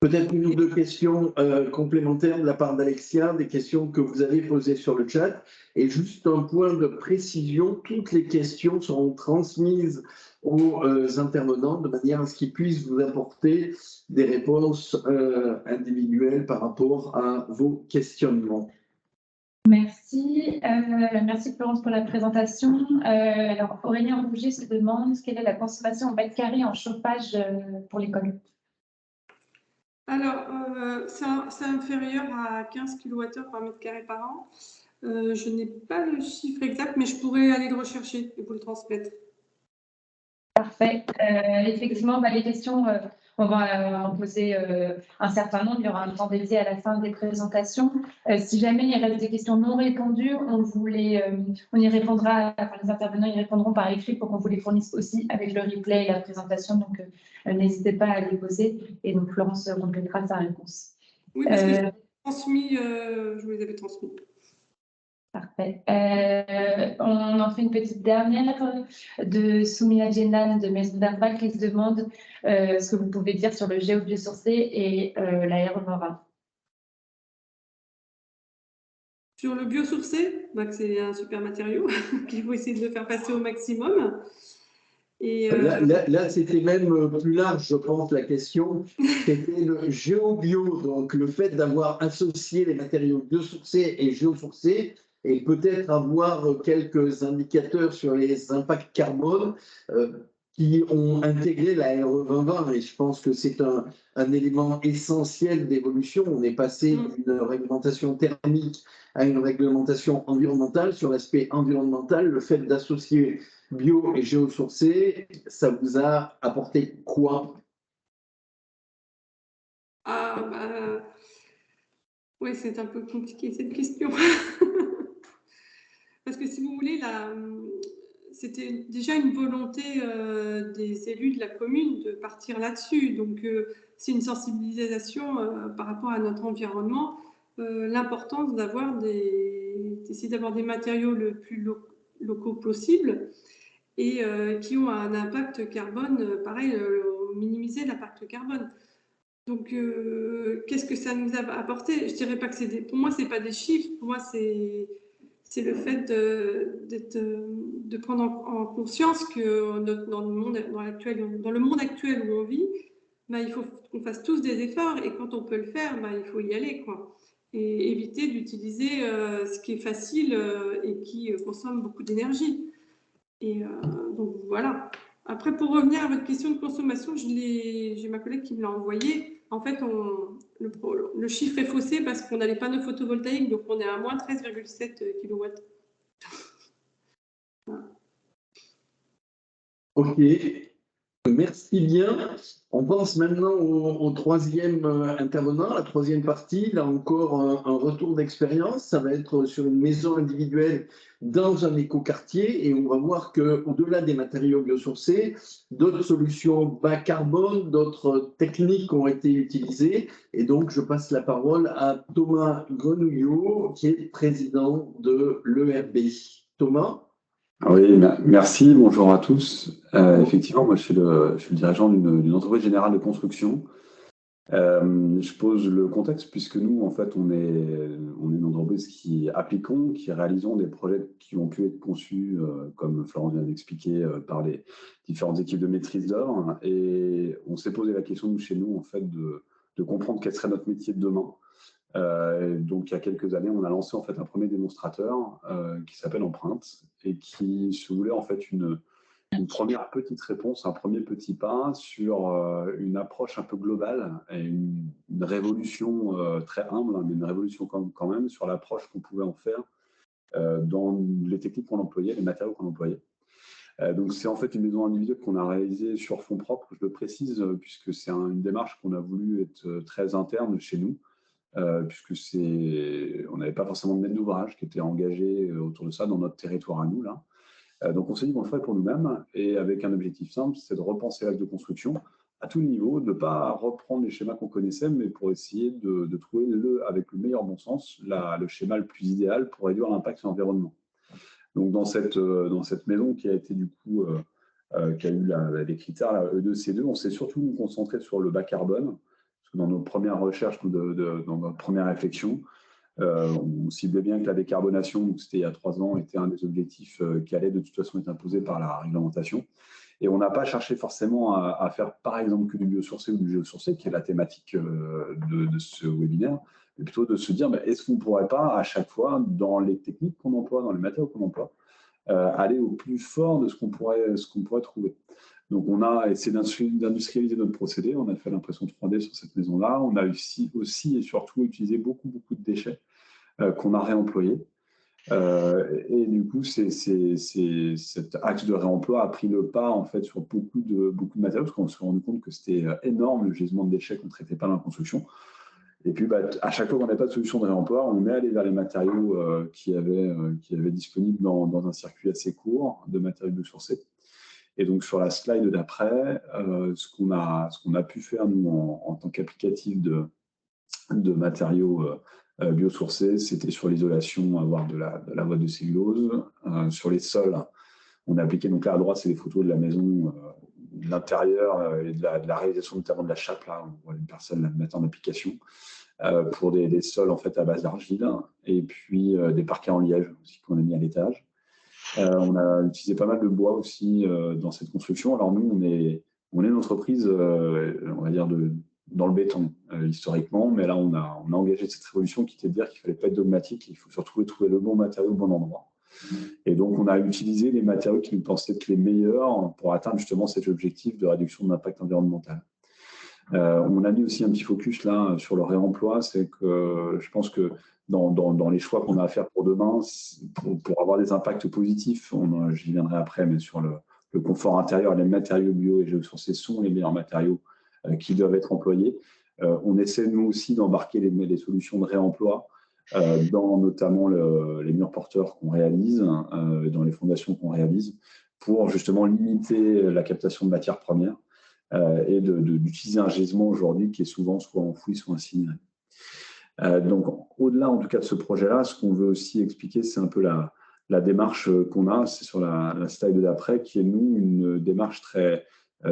Peut-être une ou deux questions complémentaires de la part d'Alexia, des questions que vous avez posées sur le chat. Et juste un point de précision, toutes les questions seront transmises aux intervenants de manière à ce qu'ils puissent vous apporter des réponses individuelles par rapport à vos questionnements. Merci. Merci Florence pour la présentation. Alors Aurélien Rouget se demande quelle est la consommation en mètre carré en chauffage pour l'école. Alors, c'est inférieur à 15 kWh par mètre carré par an. Je n'ai pas le chiffre exact, mais je pourrais aller le rechercher et vous le transmettre. Parfait. Effectivement, les questions, on va en poser un certain nombre. Il y aura un temps dédié à la fin des présentations. Si jamais il reste des questions non répondues, on y répondra, enfin, les intervenants y répondront par écrit pour qu'on vous les fournisse aussi avec le replay et la présentation. Donc, n'hésitez pas à les poser. Et donc, Florence complétera sa réponse. Oui, parce que je vous les avais transmis. Parfait. On en fait une petite dernière de Soumia Djenan de Maison d'Arbal qui se demande ce que vous pouvez dire sur le géobiosourcé et l'aéromora. Sur le biosourcé, c'est un super matériau qu'il faut essayer de faire passer au maximum. Et là c'était même plus large, je pense, la question. C'était le géobio, donc le fait d'avoir associé les matériaux biosourcés et géosourcés, et peut-être avoir quelques indicateurs sur les impacts carbone qui ont intégré la RE 2020. Et je pense que c'est un élément essentiel d'évolution. On est passé d'une réglementation thermique à une réglementation environnementale. Sur l'aspect environnemental, le fait d'associer bio et géosourcé, ça vous a apporté quoi? Oui, c'est un peu compliqué cette question. Parce que si vous voulez, c'était déjà une volonté des élus de la commune de partir là-dessus. Donc, c'est une sensibilisation par rapport à notre environnement. L'importance d'essayer d'avoir des matériaux le plus locaux possible et qui ont un impact carbone, pareil, minimiser l'impact carbone. Donc, qu'est-ce que ça nous a apporté? Je dirais pas que pour moi, c'est pas des chiffres. Pour moi, c'est le fait de prendre en conscience que dans le monde actuel où on vit, il faut qu'on fasse tous des efforts et quand on peut le faire, il faut y aller, quoi. Et éviter d'utiliser ce qui est facile et qui consomme beaucoup d'énergie. Et donc voilà. Après, pour revenir à votre question de consommation, j'ai ma collègue qui me l'a envoyé. En fait, le chiffre est faussé parce qu'on a les panneaux photovoltaïques, donc on est à moins 13,7 kW. Voilà. Ok, merci bien. On pense maintenant au troisième intervenant, la troisième partie. Là encore, un retour d'expérience. Ça va être sur une maison individuelle dans un écoquartier et on va voir qu'au-delà des matériaux biosourcés, d'autres solutions bas carbone, d'autres techniques ont été utilisées. Et donc, je passe la parole à Thomas Grenouillot, qui est président de l'ERB. Thomas? Oui, merci, bonjour à tous. Effectivement, moi je suis le dirigeant d'une entreprise générale de construction Je pose le contexte puisque nous, en fait, on est une entreprise qui appliquons, qui réalisons des projets qui ont pu être conçus, comme Florence vient d'expliquer, par les différentes équipes de maîtrise d'œuvre. Et on s'est posé la question, nous, chez nous, en fait, de comprendre quel serait notre métier de demain. Donc, il y a quelques années, on a lancé en fait un premier démonstrateur qui s'appelle Empreinte et qui se voulait en fait une première petite réponse, un premier petit pas sur une approche un peu globale et une révolution très humble, hein, mais une révolution quand même sur l'approche qu'on pouvait en faire dans les techniques qu'on employait, les matériaux qu'on employait. Donc, c'est en fait une maison individuelle qu'on a réalisée sur fonds propres, je le précise, puisque c'est une démarche qu'on a voulu être très interne chez nous. Puisque on n'avait pas forcément de maître d'ouvrage qui était engagé autour de ça dans notre territoire à nous, là. Donc, on s'est dit qu'on le ferait pour nous-mêmes et avec un objectif simple, c'est de repenser l'acte de construction à tout niveau, de ne pas reprendre les schémas qu'on connaissait, mais pour essayer de trouver, avec le meilleur bon sens, le schéma le plus idéal pour réduire l'impact sur l'environnement. Donc, dans cette maison qui a été du coup, qui a eu les critères là, E2, C2, on s'est surtout concentré sur le bas carbone. Dans nos premières recherches, dans notre première réflexion, on ciblait bien que la décarbonation, c'était il y a 3 ans, était un des objectifs qui allait de toute façon être imposé par la réglementation. Et on n'a pas cherché forcément à faire par exemple que du biosourcé ou du géosourcé, qui est la thématique de ce webinaire, mais plutôt de se dire est-ce qu'on ne pourrait pas à chaque fois, dans les techniques qu'on emploie, dans les matériaux qu'on emploie, aller au plus fort de ce qu'on pourrait trouver. Donc, on a essayé d'industrialiser notre procédé. On a fait l'impression 3D sur cette maison-là. On a aussi et surtout utilisé beaucoup de déchets qu'on a réemployés. Et du coup, cet axe de réemploi a pris le pas en fait sur beaucoup de matériaux parce qu'on s'est rendu compte que c'était énorme le gisement de déchets qu'on ne traitait pas dans la construction. Et puis, à chaque fois qu'on n'avait pas de solution de réemploi, on est allé vers les matériaux qui avaient disponibles dans un circuit assez court de matériaux biosourcés. Et donc, sur la slide d'après, ce qu'on a pu faire, nous, en tant qu'applicatif de matériaux biosourcés, c'était sur l'isolation, avoir de la boîte de cellulose. Sur les sols, on a appliqué, donc là, à droite, c'est les photos de la maison, de l'intérieur et de la réalisation, notamment de la chape. Là, on voit une personne la mettre en application pour des sols, en fait, à base d'argile. Et puis, des parquets en liège aussi qu'on a mis à l'étage. On a utilisé pas mal de bois aussi dans cette construction. Alors nous, on est une entreprise, on va dire, dans le béton historiquement, mais là, on a engagé cette révolution qui était de dire qu'il ne fallait pas être dogmatique, il faut surtout trouver le bon matériau au bon endroit. Et donc, on a utilisé les matériaux qui nous pensaient être les meilleurs pour atteindre justement cet objectif de réduction de l'impact environnemental. On a mis aussi un petit focus là sur le réemploi, c'est que je pense que dans les choix qu'on a à faire pour demain, pour avoir des impacts positifs, j'y viendrai après, mais sur le confort intérieur, les matériaux bio et géosourcés sont les meilleurs matériaux qui doivent être employés. On essaie nous aussi d'embarquer les solutions de réemploi dans notamment les murs porteurs qu'on réalise, dans les fondations qu'on réalise, pour justement limiter la captation de matières premières et d'utiliser un gisement aujourd'hui qui est souvent soit enfoui, soit incinéré. Donc, au-delà en tout cas de ce projet-là, ce qu'on veut aussi expliquer, c'est un peu la démarche qu'on a, c'est sur la slide d'après, qui est nous une démarche très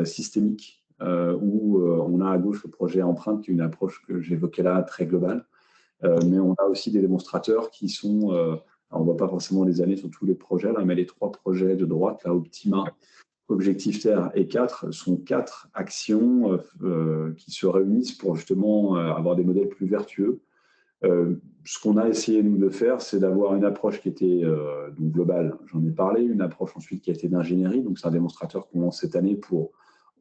systémique, où on a à gauche le projet Empreinte, qui est une approche que j'évoquais là, très globale, mais on a aussi des démonstrateurs qui sont, on ne voit pas forcément les années sur tous les projets, là, mais les 3 projets de droite, là, Optima, Objectif Terre et 4 sont 4 actions qui se réunissent pour justement avoir des modèles plus vertueux. Ce qu'on a essayé nous de faire, c'est d'avoir une approche qui était donc globale, j'en ai parlé, une approche ensuite qui a été d'ingénierie, donc c'est un démonstrateur qu'on lance cette année pour,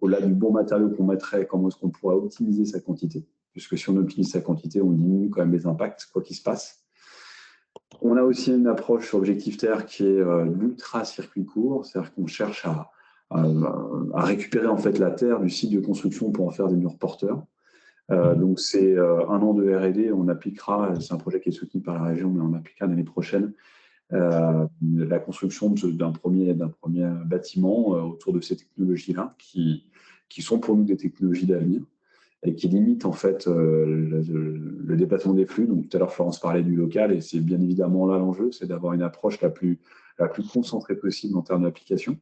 au-delà du bon matériau qu'on mettrait, comment est-ce qu'on pourrait optimiser sa quantité, puisque si on optimise sa quantité, on diminue quand même les impacts, quoi qu'il se passe. On a aussi une approche sur Objectif Terre qui est l'ultra circuit court, c'est-à-dire qu'on cherche à récupérer en fait la terre du site de construction pour en faire des murs porteurs. Donc c'est 1 an de R&D, on appliquera, c'est un projet qui est soutenu par la région, mais on appliquera l'année prochaine la construction d'un premier bâtiment autour de ces technologies-là, qui sont pour nous des technologies d'avenir et qui limitent en fait le déplacement des flux. Donc tout à l'heure Florence parlait du local et c'est bien évidemment là l'enjeu, c'est d'avoir une approche la plus concentrée possible en termes d'application.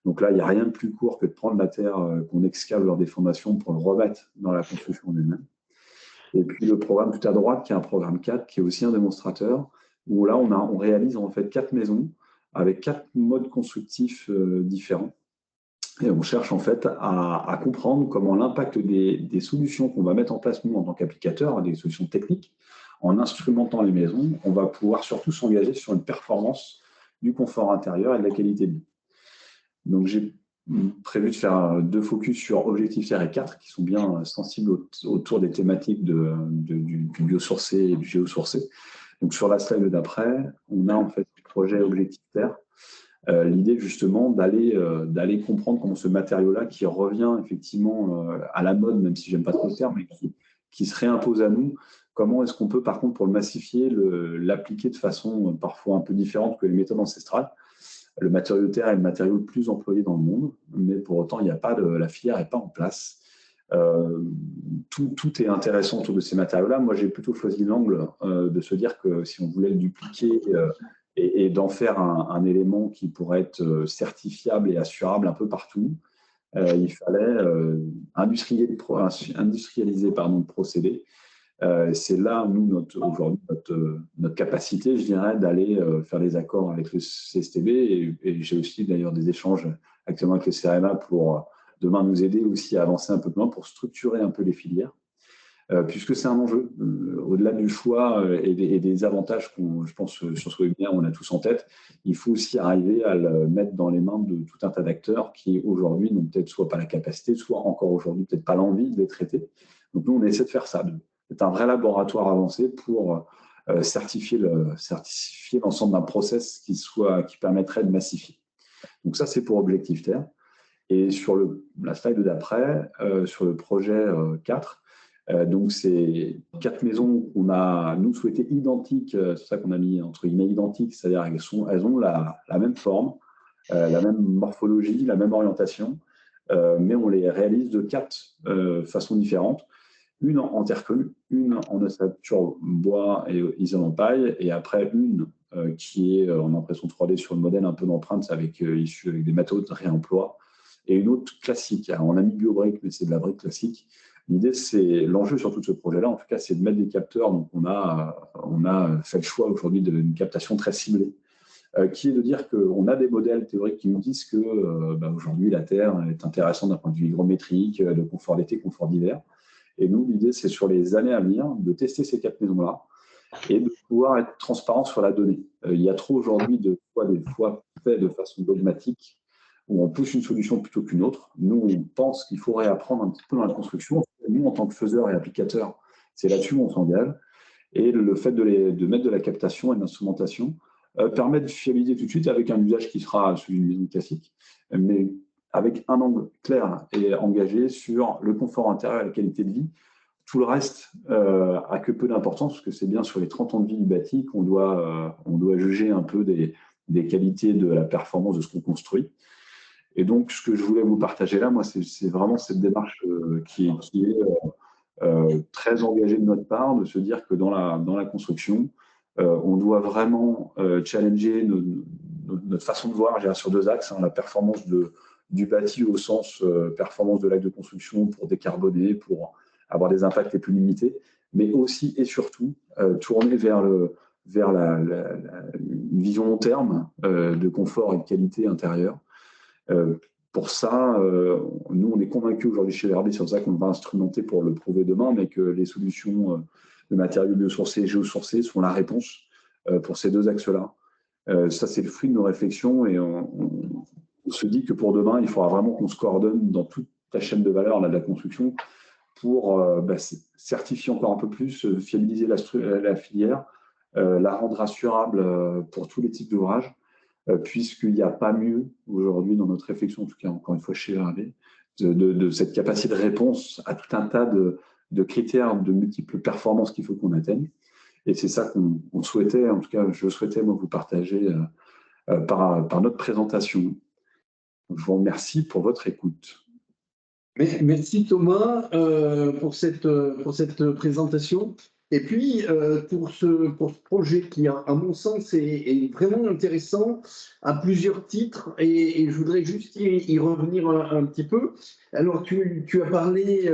Donc là, il n'y a rien de plus court que de prendre la terre qu'on excave lors des fondations pour le remettre dans la construction elle-même. Et puis le programme tout à droite, qui est un programme 4, qui est aussi un démonstrateur, où là, on réalise en fait 4 maisons avec 4 modes constructifs différents. Et on cherche en fait à comprendre comment l'impact des solutions qu'on va mettre en place, nous, en tant qu'applicateurs, des solutions techniques, en instrumentant les maisons, on va pouvoir surtout s'engager sur une performance du confort intérieur et de la qualité de vie. Donc, j'ai prévu de faire 2 focus sur Objectif Terre et 4 qui sont bien sensibles autour des thématiques du biosourcé et du géosourcé. Donc, sur la slide d'après, on a en fait le projet Objectif Terre. L'idée justement d'aller comprendre comment ce matériau-là qui revient effectivement à la mode, même si j'aime pas trop le terme, mais qui se réimpose à nous, comment est-ce qu'on peut par contre pour le massifier, l'appliquer de façon parfois un peu différente que les méthodes ancestrales. Le matériau terre est le matériau le plus employé dans le monde, mais pour autant la filière n'est pas en place. Tout est intéressant autour de ces matériaux-là. Moi j'ai plutôt choisi l'angle de se dire que si on voulait le dupliquer et d'en faire un élément qui pourrait être certifiable et assurable un peu partout, il fallait industrialiser le procédé. C'est là, nous, aujourd'hui, notre capacité, je dirais, d'aller faire des accords avec le CSTB et j'ai aussi d'ailleurs des échanges actuellement avec le CEREMA pour demain nous aider aussi à avancer un peu plus loin pour structurer un peu les filières. Puisque c'est un enjeu, au-delà du choix et des avantages je pense, sur ce webinaire, on a tous en tête, il faut aussi arriver à le mettre dans les mains de tout un tas d'acteurs qui, aujourd'hui, n'ont peut-être soit pas la capacité, soit encore aujourd'hui, peut-être pas l'envie de les traiter. Donc, nous, on essaie de faire ça. C'est un vrai laboratoire avancé pour certifier l'ensemble d'un process qui permettrait de massifier. Donc, ça, c'est pour Objectif Terre. Et sur la slide d'après, sur le projet 4, donc, c'est 4 maisons qu'on a, nous, souhaité identiques, c'est ça qu'on a mis entre guillemets identiques, c'est-à-dire qu'elles ont la même forme, la même morphologie, la même orientation, mais on les réalise de 4 façons différentes. Une en terre crue, une en ossature bois et isolant paille, et après une qui est en impression 3D sur le modèle un peu d'empreinte issue avec des matériaux de réemploi, et une autre classique. Alors, on a mis BioBrick, mais c'est de la brique classique. L'idée, l'enjeu sur tout ce projet-là, en tout cas, c'est de mettre des capteurs. Donc, on a fait le choix aujourd'hui d'une captation très ciblée, qui est de dire qu'on a des modèles théoriques qui nous disent que aujourd'hui, la Terre est intéressante d'un point de vue hygrométrique, de confort d'été, confort d'hiver. Et nous, l'idée, c'est sur les années à venir de tester ces 4 maisons-là et de pouvoir être transparent sur la donnée. Il y a trop aujourd'hui des fois fait de façon dogmatique, où on pousse une solution plutôt qu'une autre. Nous, on pense qu'il faut réapprendre un petit peu dans la construction. Nous, en tant que faiseurs et applicateurs, c'est là-dessus où on s'engage. Et le fait de mettre de la captation et de l'instrumentation permet de fiabiliser tout de suite avec un usage qui sera celui d'une maison classique, mais avec un angle clair et engagé sur le confort intérieur et la qualité de vie. Tout le reste a que peu d'importance, parce que c'est bien sur les 30 ans de vie du bâti qu'on doit juger un peu des qualités de la performance de ce qu'on construit. Et donc, ce que je voulais vous partager là, moi, c'est vraiment cette démarche qui est très engagée de notre part, de se dire que dans la construction, on doit vraiment challenger notre façon de voir sur 2 axes, la performance du bâti au sens performance de l'acte de construction pour décarboner, pour avoir des impacts les plus limités, mais aussi et surtout tourner vers une vision long terme de confort et de qualité intérieure. Pour ça, nous, on est convaincus aujourd'hui chez VRD, c'est pour ça qu'on va instrumenter pour le prouver demain, mais que les solutions de matériaux biosourcés et géosourcés sont la réponse pour ces 2 axes-là. Ça, c'est le fruit de nos réflexions et on se dit que pour demain, il faudra vraiment qu'on se coordonne dans toute la chaîne de valeur de la construction pour certifier encore un peu plus, fiabiliser la filière, la rendre assurable pour tous les types d'ouvrages, puisqu'il n'y a pas mieux aujourd'hui dans notre réflexion, en tout cas encore une fois chez VRD, de cette capacité de réponse à tout un tas de critères de multiples performances qu'il faut qu'on atteigne. Et c'est ça qu'on souhaitait, en tout cas je souhaitais moi vous partager par notre présentation. Je vous remercie pour votre écoute. Merci Thomas pour cette présentation. Et puis, pour ce projet qui, à mon sens, est vraiment intéressant à plusieurs titres, et je voudrais juste y revenir un petit peu. Alors, tu as parlé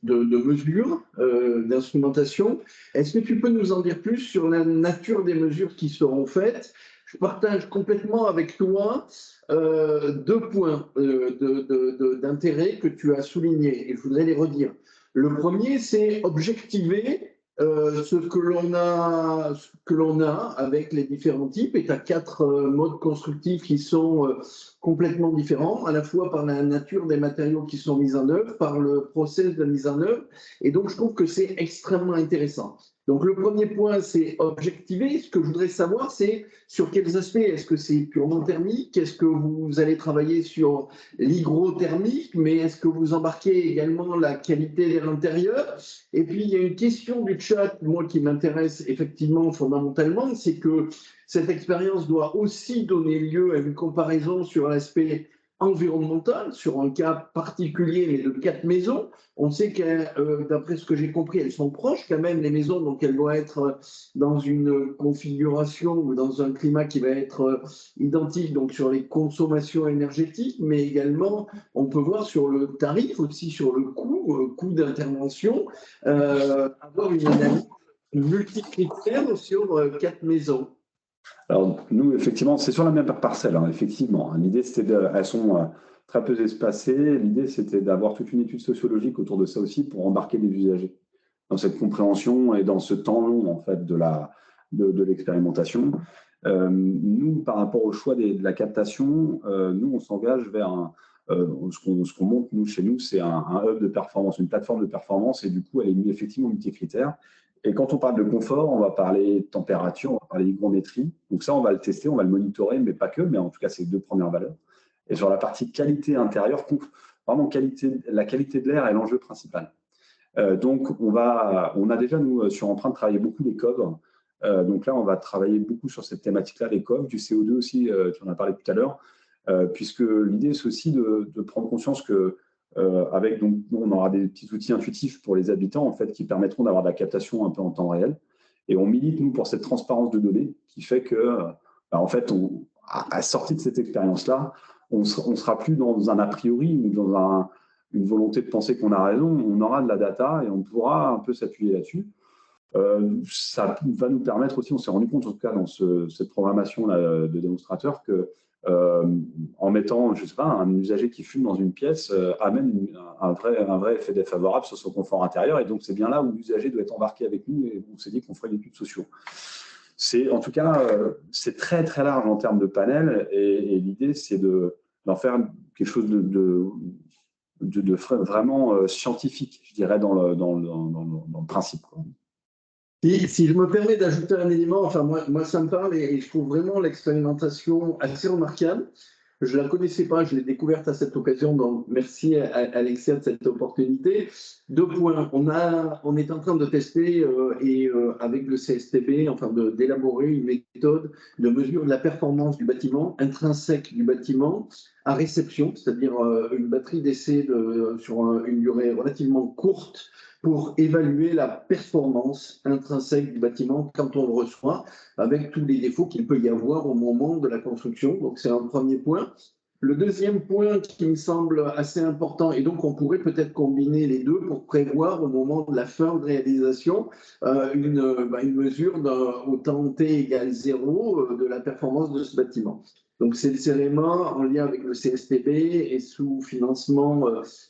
de mesures, d'instrumentation. Est-ce que tu peux nous en dire plus sur la nature des mesures qui seront faites? Je partage complètement avec toi deux points d'intérêt que tu as soulignés, et je voudrais les redire. Le premier, c'est objectiver ce que l'on a avec les différents types. Et tu as 4 modes constructifs qui sont complètement différents, à la fois par la nature des matériaux qui sont mis en œuvre, par le process de mise en œuvre. Et donc, je trouve que c'est extrêmement intéressant. Donc, le premier point, c'est objectiver. Ce que je voudrais savoir, c'est sur quels aspects. Est-ce que c'est purement thermique? Est-ce que vous allez travailler sur l'hygrothermique? Mais est-ce que vous embarquez également la qualité de l'intérieur? Et puis, il y a une question du chat, moi, qui m'intéresse effectivement fondamentalement, c'est que cette expérience doit aussi donner lieu à une comparaison sur l'aspect environnemental, sur un cas particulier, mais de 4 maisons. On sait que, d'après ce que j'ai compris, elles sont proches quand même, les maisons, donc elles doivent être dans une configuration ou dans un climat qui va être identique, donc sur les consommations énergétiques, mais également, on peut voir sur le tarif, aussi sur le coût d'intervention, avoir une analyse multicritère sur 4 maisons. Alors, nous, effectivement, c'est sur la même parcelle, hein, effectivement. L'idée, c'était elles sont très peu espacées. L'idée, c'était d'avoir toute une étude sociologique autour de ça aussi pour embarquer les usagers dans cette compréhension et dans ce temps long, en fait, de l'expérimentation. Nous, par rapport au choix de la captation, nous, on s'engage vers ce qu'on monte, nous, chez nous, c'est un hub de performance, une plateforme de performance, et du coup, elle est effectivement multicritère. Et quand on parle de confort, on va parler température, on va parler hygrométrie. Donc ça, on va le tester, on va le monitorer, mais pas que, mais en tout cas, c'est les 2 premières valeurs. Et sur la partie qualité intérieure, vraiment la qualité de l'air est l'enjeu principal. Donc, on a déjà, nous, sur Empreinte, travaillé beaucoup les COV. Donc là, on va travailler beaucoup sur cette thématique-là, les COV, du CO2 aussi, tu en as parlé tout à l'heure, puisque l'idée, c'est aussi de prendre conscience que donc, on aura des petits outils intuitifs pour les habitants en fait, qui permettront d'avoir de la captation un peu en temps réel. Et on milite, nous, pour cette transparence de données qui fait que, en fait, à sortie de cette expérience-là, on ne sera plus dans un a priori ou dans une volonté de penser qu'on a raison. On aura de la data et on pourra un peu s'appuyer là-dessus. Ça va nous permettre aussi, on s'est rendu compte en tout cas dans cette programmation là, de démonstrateurs que en mettant, je sais pas, un usager qui fume dans une pièce amène un vrai effet défavorable sur son confort intérieur. Et donc, c'est bien là où l'usager doit être embarqué avec nous et on s'est dit qu'on ferait une étude sociale. En tout cas, c'est très, très large en termes de panel et l'idée, c'est d'en faire quelque chose de vraiment scientifique, je dirais, dans le principe, quoi. Si je me permets d'ajouter un élément, enfin moi ça me parle et je trouve vraiment l'expérimentation assez remarquable. Je ne la connaissais pas, je l'ai découverte à cette occasion, donc merci à Alexia de cette opportunité. 2 points, on est en train de tester avec le CSTB, enfin d'élaborer une méthode de mesure de la performance du bâtiment, intrinsèque du bâtiment, à réception, c'est-à-dire une batterie d'essai sur une durée relativement courte, pour évaluer la performance intrinsèque du bâtiment quand on le reçoit, avec tous les défauts qu'il peut y avoir au moment de la construction. Donc, c'est un premier point. Le deuxième point qui me semble assez important, et donc on pourrait peut-être combiner les deux pour prévoir au moment de la fin de réalisation une mesure au temps t égale 0 de la performance de ce bâtiment. Donc, c'est le élément en lien avec le CSTB et sous financement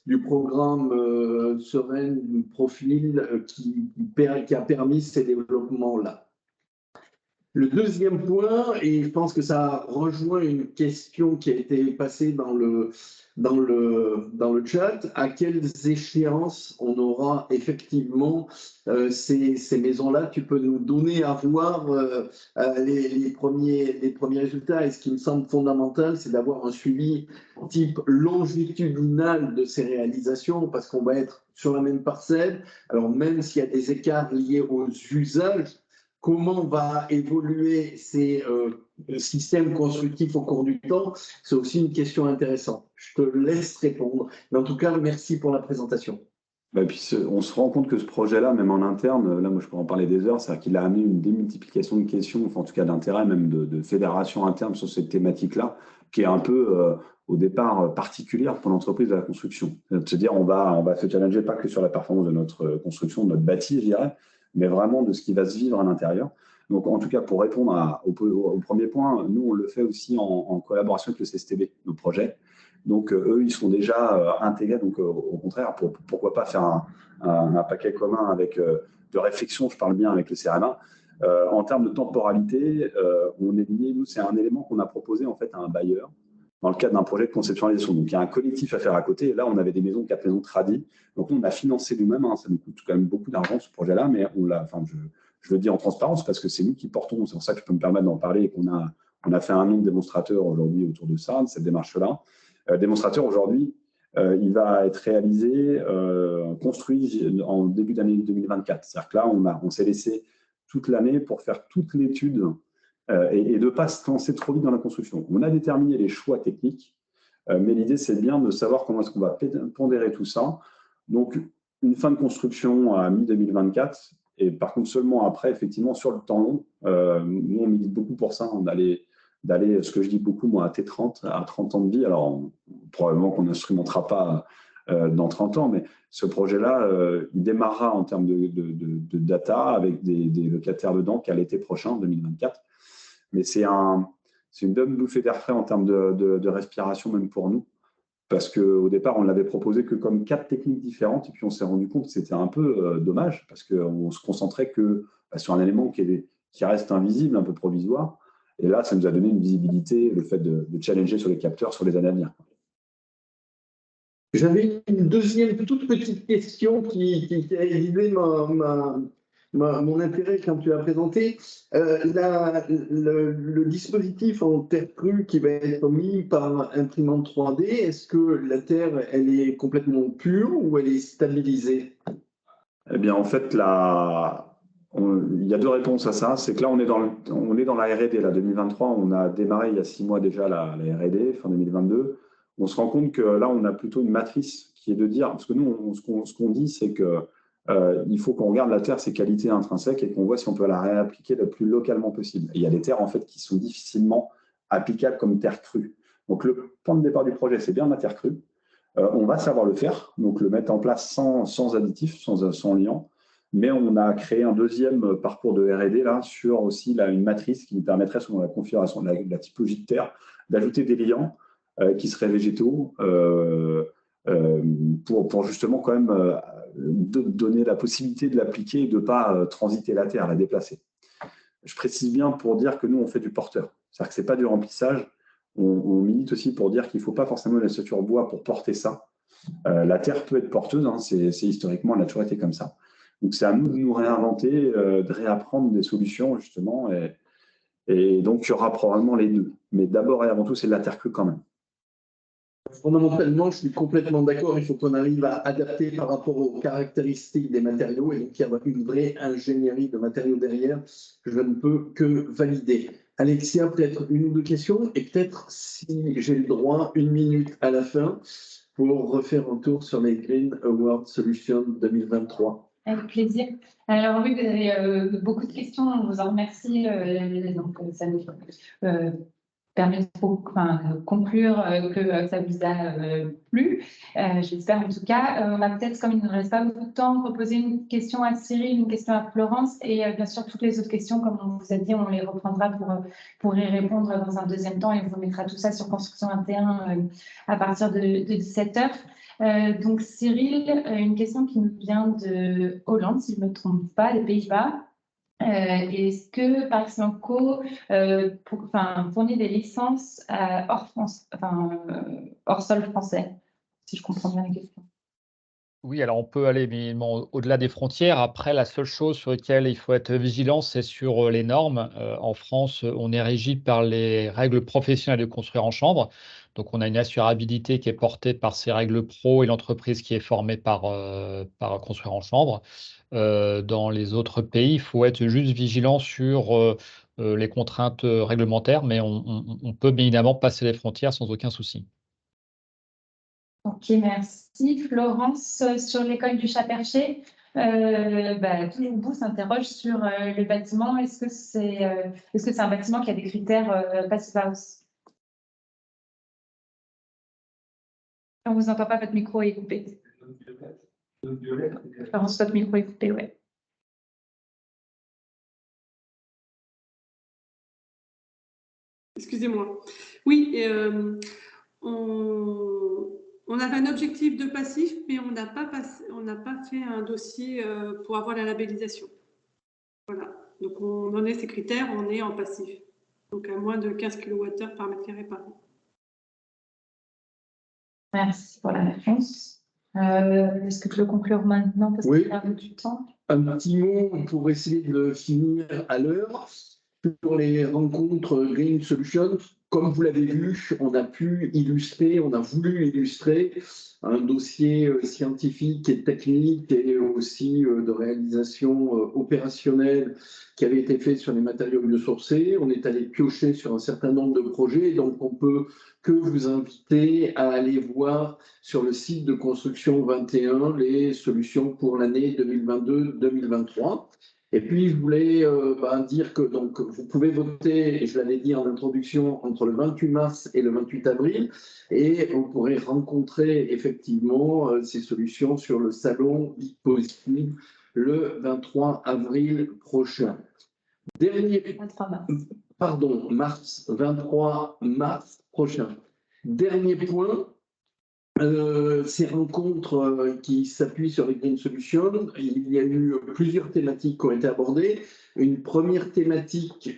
du programme Sereine Profil qui a permis ces développements-là. Le deuxième point, et je pense que ça rejoint une question qui a été passée dans le chat, à quelles échéances on aura effectivement ces maisons-là? Tu peux nous donner à voir les premiers résultats. Et ce qui me semble fondamental, c'est d'avoir un suivi type longitudinal de ces réalisations, parce qu'on va être sur la même parcelle. Alors même s'il y a des écarts liés aux usages, comment va évoluer ces systèmes constructifs au cours du temps, c'est aussi une question intéressante. Je te laisse répondre. Mais en tout cas, merci pour la présentation. Bah, puis on se rend compte que ce projet-là, même en interne, là moi je peux en parler des heures, c'est-à-dire qu'il a amené une démultiplication de questions, enfin en tout cas d'intérêt, même de fédération interne sur cette thématique-là, qui est un peu au départ particulière pour l'entreprise de la construction. C'est de se dire on va se challenger pas que sur la performance de notre construction, de notre bâti, je dirais, mais vraiment de ce qui va se vivre à l'intérieur. Donc en tout cas, pour répondre au premier point, nous on le fait aussi en collaboration avec le CSTB, nos projets. Donc, eux, ils sont déjà intégrés. Donc, au contraire, pourquoi pas faire un paquet commun avec de réflexion, je parle bien avec le CRMA. En termes de temporalité, on est lié, nous, c'est un élément qu'on a proposé en fait à un bailleur dans le cadre d'un projet de conceptualisation. Donc, il y a un collectif à faire à côté. Et là, on avait des maisons, 4 maisons tradies. Donc, on a financé nous-mêmes. Ça nous coûte quand même beaucoup d'argent, ce projet-là, mais je le dis en transparence parce que c'est nous qui portons. C'est pour ça que je peux me permettre d'en parler et qu'on a fait un nombre de démonstrateurs aujourd'hui autour de ça, de cette démarche-là. Démonstrateur aujourd'hui, il va être réalisé, construit en début d'année 2024. C'est-à-dire que là, on s'est laissé toute l'année pour faire toute l'étude et de ne pas se lancer trop vite dans la construction. On a déterminé les choix techniques, mais l'idée, c'est bien de savoir comment est-ce qu'on va pondérer tout ça. Donc, une fin de construction à mi-2024, et par contre, seulement après, effectivement, sur le temps long, nous, on milite beaucoup pour ça, d'aller, ce que je dis beaucoup, moi, à T30, à 30 ans de vie. Alors, probablement qu'on n'instrumentera pas dans 30 ans, mais ce projet-là, il démarrera en termes de data avec des locataires dedans qu'à l'été prochain, 2024. Mais c'est une bonne bouffée d'air frais en termes de respiration, même pour nous. Parce qu'au départ, on l'avait proposé que comme 4 techniques différentes, et puis on s'est rendu compte que c'était un peu dommage, parce qu'on se concentrait que sur un élément qui reste invisible, un peu provisoire. Et là, ça nous a donné une visibilité, le fait de challenger sur les capteurs sur les années à venir. J'avais une deuxième toute petite question qui a élevé mon intérêt quand tu as présenté. Le dispositif en terre crue qui va être mis par imprimante 3D, est-ce que la terre, elle est complètement pure ou elle est stabilisée? Eh bien, en fait, il y a 2 réponses à ça. C'est que là, on est dans la R&D, là, 2023. On a démarré il y a 6 mois déjà la R&D, fin 2022. On se rend compte que là, on a plutôt une matrice qui est de dire, parce que nous, ce qu'on dit, c'est que il faut qu'on regarde la terre, ses qualités intrinsèques, et qu'on voit si on peut la réappliquer le plus localement possible. Et il y a des terres, en fait, qui sont difficilement applicables comme terre crue. Donc, le point de départ du projet, c'est bien la terre crue. On va savoir le faire, donc le mettre en place sans additifs, sans liant. Mais on a créé un deuxième parcours de R&D là, sur aussi une matrice qui nous permettrait, selon la configuration de la typologie de terre, d'ajouter des liants qui seraient végétaux pour justement quand même donner la possibilité de l'appliquer et de ne pas transiter la terre, la déplacer. Je précise bien pour dire que nous, on fait du porteur. C'est-à-dire que ce n'est pas du remplissage. On milite aussi pour dire qu'il ne faut pas forcément la structure bois pour porter ça. La terre peut être porteuse, c'est historiquement, elle a toujours été comme ça. Donc, c'est à nous de nous réinventer, de réapprendre des solutions, justement. Et donc, il y aura probablement les deux. Mais d'abord et avant tout, c'est de la terre crue quand même. Fondamentalement, je suis complètement d'accord. Il faut qu'on arrive à adapter par rapport aux caractéristiques des matériaux. Et donc, il y a une vraie ingénierie de matériaux derrière que je ne peux que valider. Alexia, peut-être 1 ou 2 questions. Et peut-être, si j'ai le droit, 1 minute à la fin pour refaire un tour sur les Green Award Solutions 2023. Avec plaisir. Alors oui, vous avez beaucoup de questions, on vous en remercie. Donc ça nous permet de conclure que ça vous a plu. J'espère en tout cas. On va peut-être, comme il ne nous reste pas beaucoup de temps, proposer une question à Cyril, une question à Florence et bien sûr toutes les autres questions, comme on vous a dit, on les reprendra pour y répondre dans un deuxième temps et on vous mettra tout ça sur Construction 21 à partir de 17h. Donc Cyril, une question qui nous vient de Hollande, si je ne me trompe pas, des Pays-Bas. Est-ce que Parex Lenco fournit des licences hors sol français, si je comprends bien la question? Oui, alors on peut aller évidemment au-delà des frontières. Après, la seule chose sur laquelle il faut être vigilant, c'est sur les normes. En France, on est régi par les règles professionnelles de construire en chambre. Donc, on a une assurabilité qui est portée par ces règles pro et l'entreprise qui est formée par construire en chambre. Dans les autres pays, il faut être juste vigilant sur les contraintes réglementaires, mais on peut bien évidemment passer les frontières sans aucun souci. Ok, merci. Florence, sur l'école du Chat-Perché, Toulouse Bout s'interroge sur le bâtiment. Est-ce que c'est un bâtiment qui a des critères Passive House? On ne vous entend pas, votre micro est coupé. Florence, votre micro est coupé, ouais. Excusez-moi. Oui, on avait un objectif de passif, mais on n'a pas fait un dossier pour avoir la labellisation. Voilà. Donc, on en est ces critères, on est en passif. Donc, à moins de 15 kWh par mètre carré par an. Merci pour la réponse. Est-ce que tu veux conclure maintenant parce Oui. qu'il y a du temps? Un petit mot pour essayer de finir à l'heure. Sur les rencontres Green Solutions, comme vous l'avez vu, on a pu illustrer, on a voulu illustrer un dossier scientifique et technique et aussi de réalisation opérationnelle qui avait été fait sur les matériaux biosourcés. On est allé piocher sur un certain nombre de projets, donc on peut que vous inviter à aller voir sur le site de Construction 21 les solutions pour l'année 2022-2023. Et puis, je voulais dire que donc, vous pouvez voter, et je l'avais dit en introduction, entre le 28 mars et le 28 avril, et vous pourrez rencontrer effectivement ces solutions sur le salon e-positive le 23 avril prochain. 23 mars. Pardon, 23 mars prochain. Dernier point. Ces rencontres qui s'appuient sur les Green Solutions, il y a eu plusieurs thématiques qui ont été abordées. Une première thématique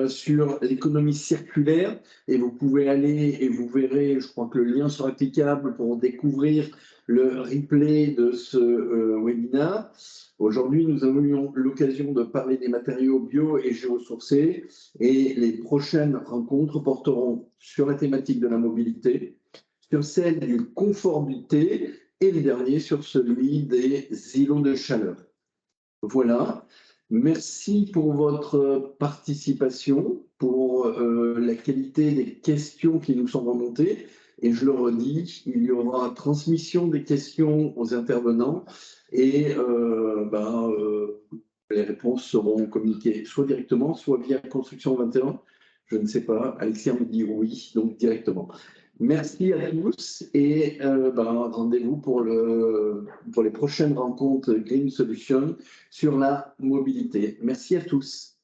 sur l'économie circulaire, et vous pouvez aller et vous verrez, je crois que le lien sera cliquable pour découvrir le replay de ce webinaire. Aujourd'hui, nous avons eu l'occasion de parler des matériaux bio et géosourcés, et les prochaines rencontres porteront sur la thématique de la mobilité, sur celle du conformité et le dernier sur celui des îlots de chaleur. Voilà. Merci pour votre participation, pour la qualité des questions qui nous sont remontées. Et je le redis, il y aura transmission des questions aux intervenants et les réponses seront communiquées soit directement, soit via Construction 21. Je ne sais pas, Alexia me dit oui, donc directement. Merci à tous et rendez-vous pour les prochaines rencontres Green Solutions sur la mobilité. Merci à tous.